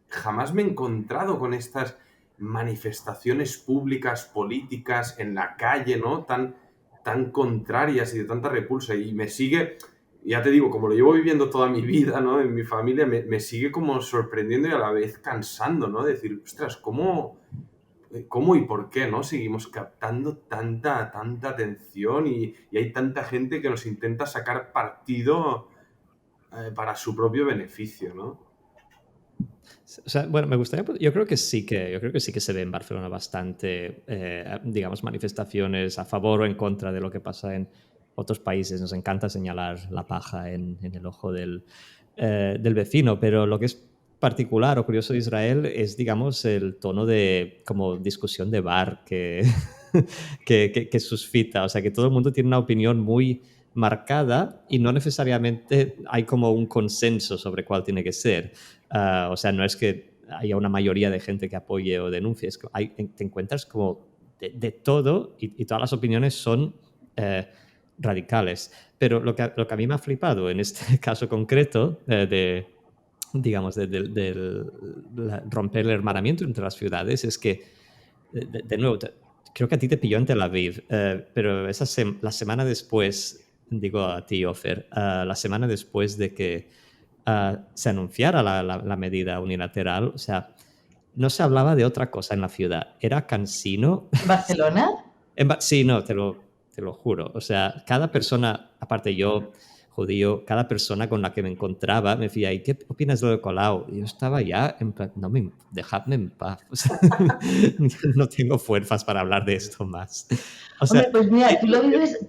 S1: jamás me he encontrado con estas manifestaciones públicas, políticas, en la calle, ¿no? Tan contrarias y de tanta repulsa. Y me sigue... Ya te digo, como lo llevo viviendo toda mi vida, ¿no? En mi familia, me sigue como sorprendiendo y a la vez cansando, ¿no? Decir, ostras, ¿cómo y por qué, ¿no? Seguimos captando tanta atención y hay tanta gente que nos intenta sacar partido para su propio beneficio, ¿no?
S2: O sea, bueno, me gustaría, yo creo que sí que se ve en Barcelona bastante, digamos, manifestaciones a favor o en contra de lo que pasa en otros países. Nos encanta señalar la paja en el ojo del vecino, pero lo que es particular o curioso de Israel es, digamos, el tono de como discusión de bar que suscita. O sea, que todo el mundo tiene una opinión muy marcada y no necesariamente hay como un consenso sobre cuál tiene que ser. O sea, no es que haya una mayoría de gente que apoye o denuncie, es que te encuentras como de todo y todas las opiniones son radicales. Pero lo que a mí me ha flipado en este caso concreto digamos, de romper el hermanamiento entre las ciudades es que, de nuevo, creo que a ti te pilló en Tel Aviv, pero la semana después, digo a ti, Ofer, la semana después de que se anunciara la medida unilateral, o sea, no se hablaba de otra cosa en la ciudad. Era cansino.
S3: ¿Barcelona?
S2: Sí, no, te lo juro. O sea, cada persona, aparte yo, judío, cada persona con la que me encontraba me decía, ¿y qué opinas de lo de Colau? Y yo estaba ya en plan, dejadme en paz. O sea, no tengo fuerzas para hablar de esto más. O sea,
S3: hombre, pues mira, tú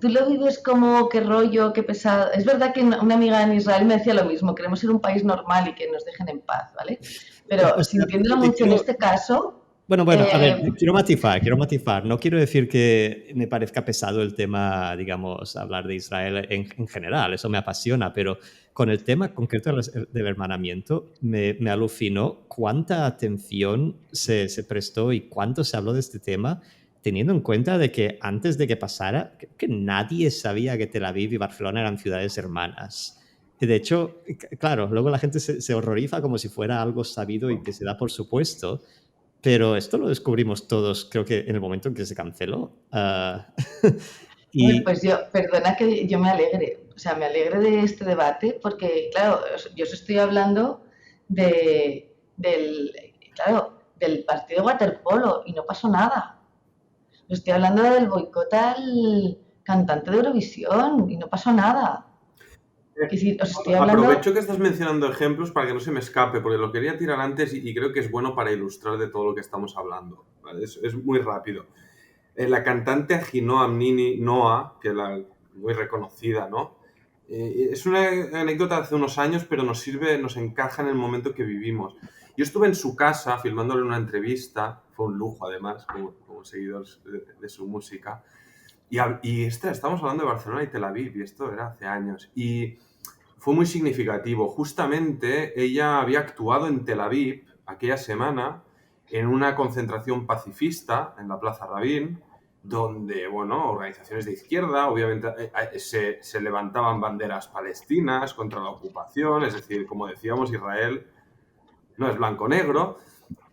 S3: lo vives como qué rollo, qué pesado. Es verdad que una amiga en Israel me decía lo mismo, queremos ser un país normal y que nos dejen en paz, ¿vale? Pero
S2: o sea,
S3: sintiéndolo mucho en este caso,
S2: Bueno, a ver,
S3: Eh,
S2: quiero matizar. No quiero decir que me parezca pesado el tema, digamos, hablar de Israel en general, eso me apasiona, pero con el tema concreto del hermanamiento me alucinó cuánta atención se prestó y cuánto se habló de este tema, teniendo en cuenta de que antes de que pasara, creo que nadie sabía que Tel Aviv y Barcelona eran ciudades hermanas. De hecho, claro, luego la gente se horroriza como si fuera algo sabido y que se da por supuesto, pero esto lo descubrimos todos, creo que en el momento en que se canceló.
S3: pues
S2: Y
S3: yo, perdona que yo me alegre, o sea, me alegre de este debate porque, claro, yo os estoy hablando claro, del partido de waterpolo y no pasó nada. Os estoy hablando del boicot al cantante de Eurovisión y no pasó nada. Que si os estoy hablando,
S1: Aprovecho que estás mencionando ejemplos para que no se me escape, porque lo quería tirar antes y creo que es bueno para ilustrar de todo lo que estamos hablando. ¿Vale? Es muy rápido. La cantante Ajinoa Amnini Noa, que la muy reconocida, ¿no? Es una anécdota de hace unos años, pero nos sirve, nos encaja en el momento que vivimos. Yo estuve en su casa filmándole una entrevista, fue un lujo además, como seguidor de su música. Estamos hablando de Barcelona y Tel Aviv, y esto era hace años. Y fue muy significativo. Justamente ella había actuado en Tel Aviv aquella semana en una concentración pacifista en la Plaza Rabin, donde, bueno, organizaciones de izquierda, obviamente, se levantaban banderas palestinas contra la ocupación, es decir, como decíamos, Israel no es blanco-negro,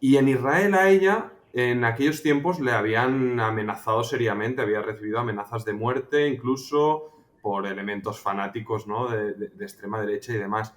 S1: y en Israel a ella, en aquellos tiempos, le habían amenazado seriamente, había recibido amenazas de muerte, incluso por elementos fanáticos, ¿no? de extrema derecha y demás.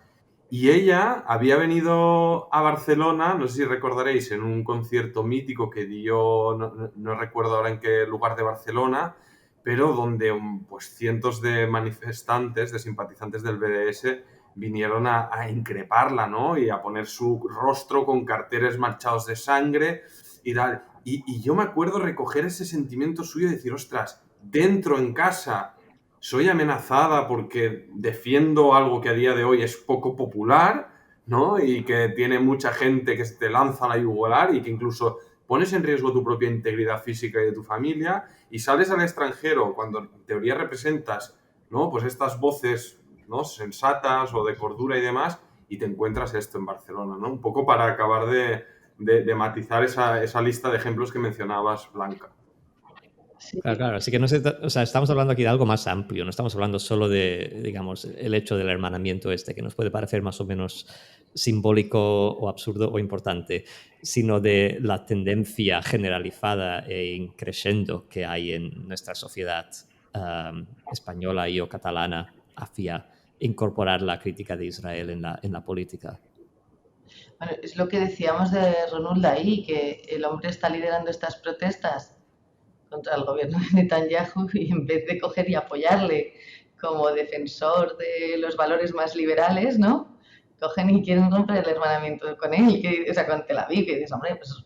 S1: Y ella había venido a Barcelona, no sé si recordaréis, en un concierto mítico que dio, no recuerdo ahora en qué lugar de Barcelona, pero donde pues, cientos de manifestantes, de simpatizantes del BDS, vinieron a increparla, ¿no? Y a poner su rostro con carteles manchados de sangre y tal. Y yo me acuerdo recoger ese sentimiento suyo y decir, ostras, dentro en casa soy amenazada porque defiendo algo que a día de hoy es poco popular, ¿no? Y que tiene mucha gente que te lanza a la yugular y que incluso pones en riesgo tu propia integridad física y de tu familia, y sales al extranjero cuando en teoría representas, ¿no? Pues estas voces, ¿no? sensatas o de cordura y demás, y te encuentras esto en Barcelona, ¿no? Un poco para acabar de matizar esa lista de ejemplos que mencionabas, Blanca.
S3: sí,
S2: claro, así que no o sea, estamos hablando aquí de algo más amplio, no estamos hablando solo de, digamos, el hecho del hermanamiento este, que nos puede parecer más o menos simbólico o absurdo o importante, sino de la tendencia generalizada e increciendo que hay en nuestra sociedad española y o catalana hacia incorporar la crítica de Israel en la política.
S3: bueno, es lo que decíamos de Ronald ahí, que el hombre está liderando estas protestas contra el gobierno de Netanyahu y en vez de coger y apoyarle como defensor de los valores más liberales, ¿no? Cogen y quieren romper el hermanamiento con él, o sea, con Tel Aviv, y dices, hombre, pues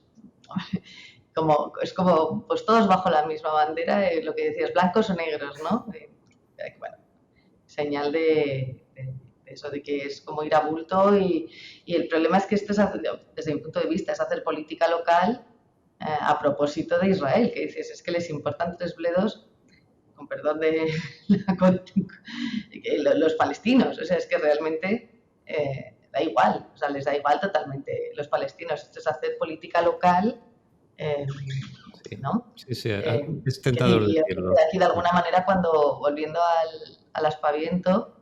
S3: es como, pues todos bajo la misma bandera, lo que decías, blancos o negros, ¿no? Bueno, señal de eso, de que es como ir a bulto y el problema es que esto es, desde mi punto de vista, es hacer política local a propósito de Israel, que dices, es que les importan tres bledos, con perdón de los palestinos, o sea, es que realmente da igual, o sea, les da igual totalmente los palestinos, esto es hacer política local, eh,
S2: Sí,
S3: ¿no?
S2: sí, sí,
S3: Eh,
S2: es tentador
S3: y
S2: decirlo.
S3: aquí de alguna manera cuando, volviendo al aspaviento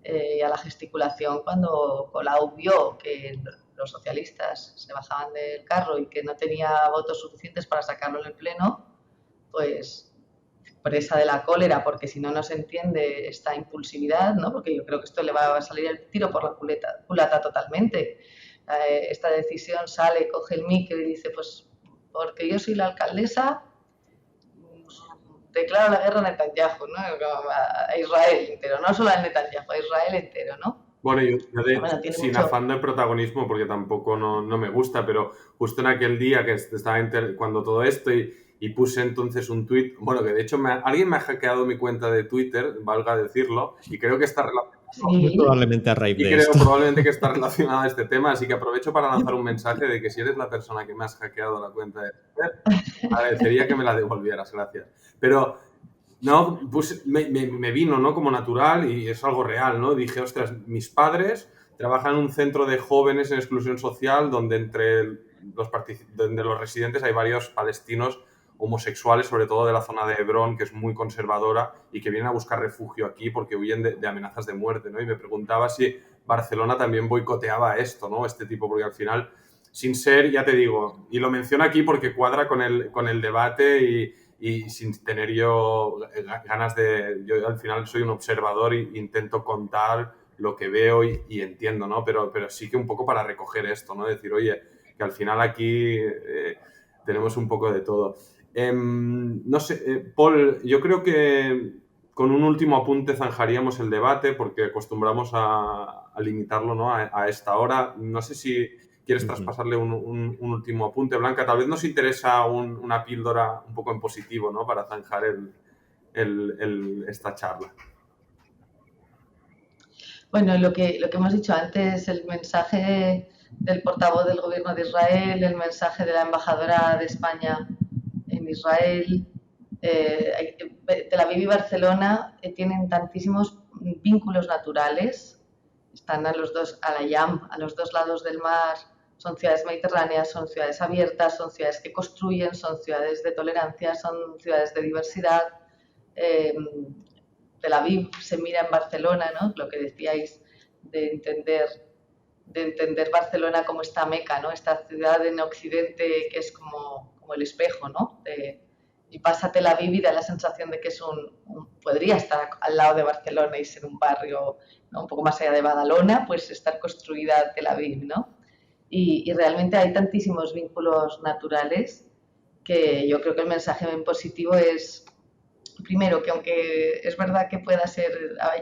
S3: y a la gesticulación, cuando Colau vio que los socialistas se bajaban del carro y que no tenía votos suficientes para sacarlo en el pleno, pues presa de la cólera, porque si no, no se entiende esta impulsividad, ¿no? Porque yo creo que esto le va a salir el tiro por la culata totalmente. Esta decisión sale, coge el micro y dice, pues porque yo soy la alcaldesa, declaro la guerra a Netanyahu, ¿no? A Israel entero, no solo a Netanyahu, a Israel entero, ¿no?
S1: Bueno, yo
S3: Bueno, tiene
S1: sin
S3: mucho.
S1: afán de protagonismo, porque tampoco no me gusta, pero justo en aquel día que estaba cuando todo esto y puse entonces un tuit, bueno, que de hecho alguien me ha hackeado mi cuenta de Twitter, valga decirlo, y creo que está relacionado
S3: Sí,
S2: Probablemente a raíz
S1: Y
S2: de
S1: creo
S2: esto.
S1: probablemente que está relacionado a este tema, así que aprovecho para lanzar un mensaje de que si eres la persona que me has hackeado la cuenta de Twitter, agradecería que me la devolvieras, gracias. Pero, no, pues me vino, ¿no? Como natural y es algo real, ¿no? Dije, ostras, mis padres trabajan en un centro de jóvenes en exclusión social donde donde los residentes hay varios palestinos homosexuales, sobre todo de la zona de Hebrón, que es muy conservadora y que vienen a buscar refugio aquí porque huyen de amenazas de muerte, ¿no? Y me preguntaba si Barcelona también boicoteaba esto, ¿no? Este tipo, porque al final, sin ser, ya te digo, y lo menciono aquí porque cuadra con el debate y sin tener yo ganas de... Yo al final soy un observador e intento contar lo que veo y entiendo, ¿no? Pero sí que un poco para recoger esto, ¿no? Decir, oye, que al final aquí tenemos un poco de todo. No sé, Paul, yo creo que con un último apunte zanjaríamos el debate porque acostumbramos a limitarlo, ¿no? a esta hora. No sé si quieres traspasarle un último apunte, Blanca. Tal vez nos interesa una píldora un poco en positivo, ¿no? Para zanjar esta charla.
S3: bueno, lo que hemos dicho antes, el mensaje del portavoz del gobierno de Israel, el mensaje de la embajadora de España en Israel, Tel Aviv y Barcelona tienen tantísimos vínculos naturales, están a los dos, a la YAM, a los dos lados del mar, son ciudades mediterráneas, son ciudades abiertas, son ciudades que construyen, son ciudades de tolerancia, son ciudades de diversidad. Tel Aviv se mira en Barcelona, ¿no? Lo que decíais de entender Barcelona como esta meca, ¿no? Esta ciudad en Occidente que es como el espejo, ¿no? Y pasa Tel Aviv y da la sensación de que podría estar al lado de Barcelona y ser un barrio, ¿no? Un poco más allá de Badalona, pues estar construida Tel Aviv, ¿no? Y realmente hay tantísimos vínculos naturales que yo creo que el mensaje en positivo es, primero, que aunque es verdad que pueda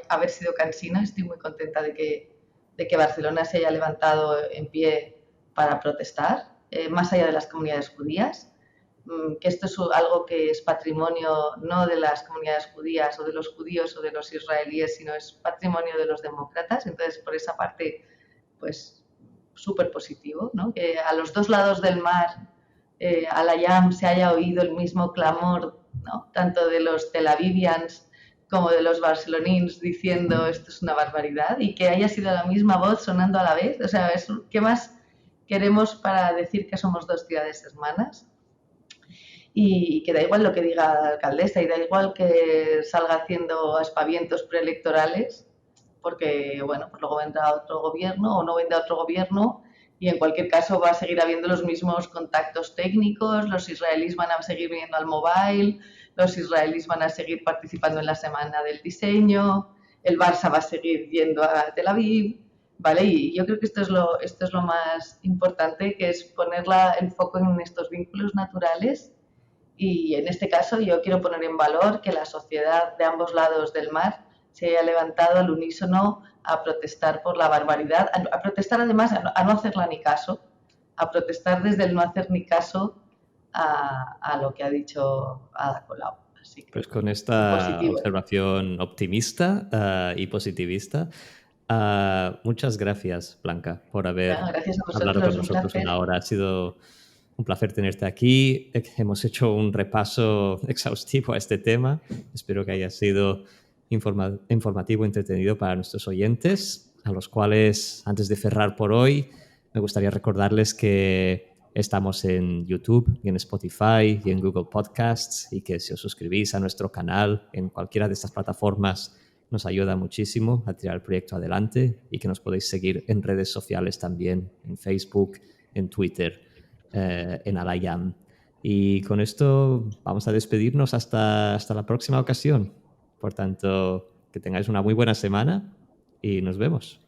S3: haber sido cansino, estoy muy contenta de que Barcelona se haya levantado en pie para protestar, más allá de las comunidades judías, que esto es algo que es patrimonio no de las comunidades judías o de los judíos o de los israelíes, sino es patrimonio de los demócratas. Entonces, por esa parte, pues súper positivo, ¿no? Que a los dos lados del mar, a la YAM, se haya oído el mismo clamor, ¿no? Tanto de los Tel Avivians como de los barcelonins diciendo esto es una barbaridad y que haya sido la misma voz sonando a la vez. O sea, ¿qué más queremos para decir que somos dos ciudades hermanas? Y que da igual lo que diga la alcaldesa y da igual que salga haciendo aspavientos preelectorales, porque, bueno, pues luego vendrá otro gobierno o no vendrá otro gobierno y en cualquier caso va a seguir habiendo los mismos contactos técnicos, los israelíes van a seguir viniendo al mobile, los israelíes van a seguir participando en la semana del diseño, el Barça va a seguir yendo a Tel Aviv, ¿vale? Y yo creo que esto es lo más importante, que es poner el foco en estos vínculos naturales. Y en este caso yo quiero poner en valor que la sociedad de ambos lados del mar se haya levantado al unísono a protestar por la barbaridad, a protestar además a no hacerla ni caso, a protestar desde el no hacer ni caso a lo que ha dicho Ada Colau. Así que,
S2: Pues con esta
S3: positivo.
S2: observación optimista y positivista, muchas gracias, Blanca, por haber
S3: Gracias a
S2: hablado con
S3: vosotros, un
S2: nosotros
S3: placer.
S2: una hora. Ha sido un placer tenerte aquí. Hemos hecho un repaso exhaustivo a este tema. Espero que haya sido informativo y entretenido para nuestros oyentes, a los cuales, antes de cerrar por hoy, me gustaría recordarles que estamos en YouTube y en Spotify y en Google Podcasts y que si os suscribís a nuestro canal en cualquiera de estas plataformas nos ayuda muchísimo a tirar el proyecto adelante y que nos podéis seguir en redes sociales también, en Facebook, en Twitter, en Alayam. Y con esto vamos a despedirnos hasta la próxima ocasión. Por tanto, que tengáis una muy buena semana y nos vemos.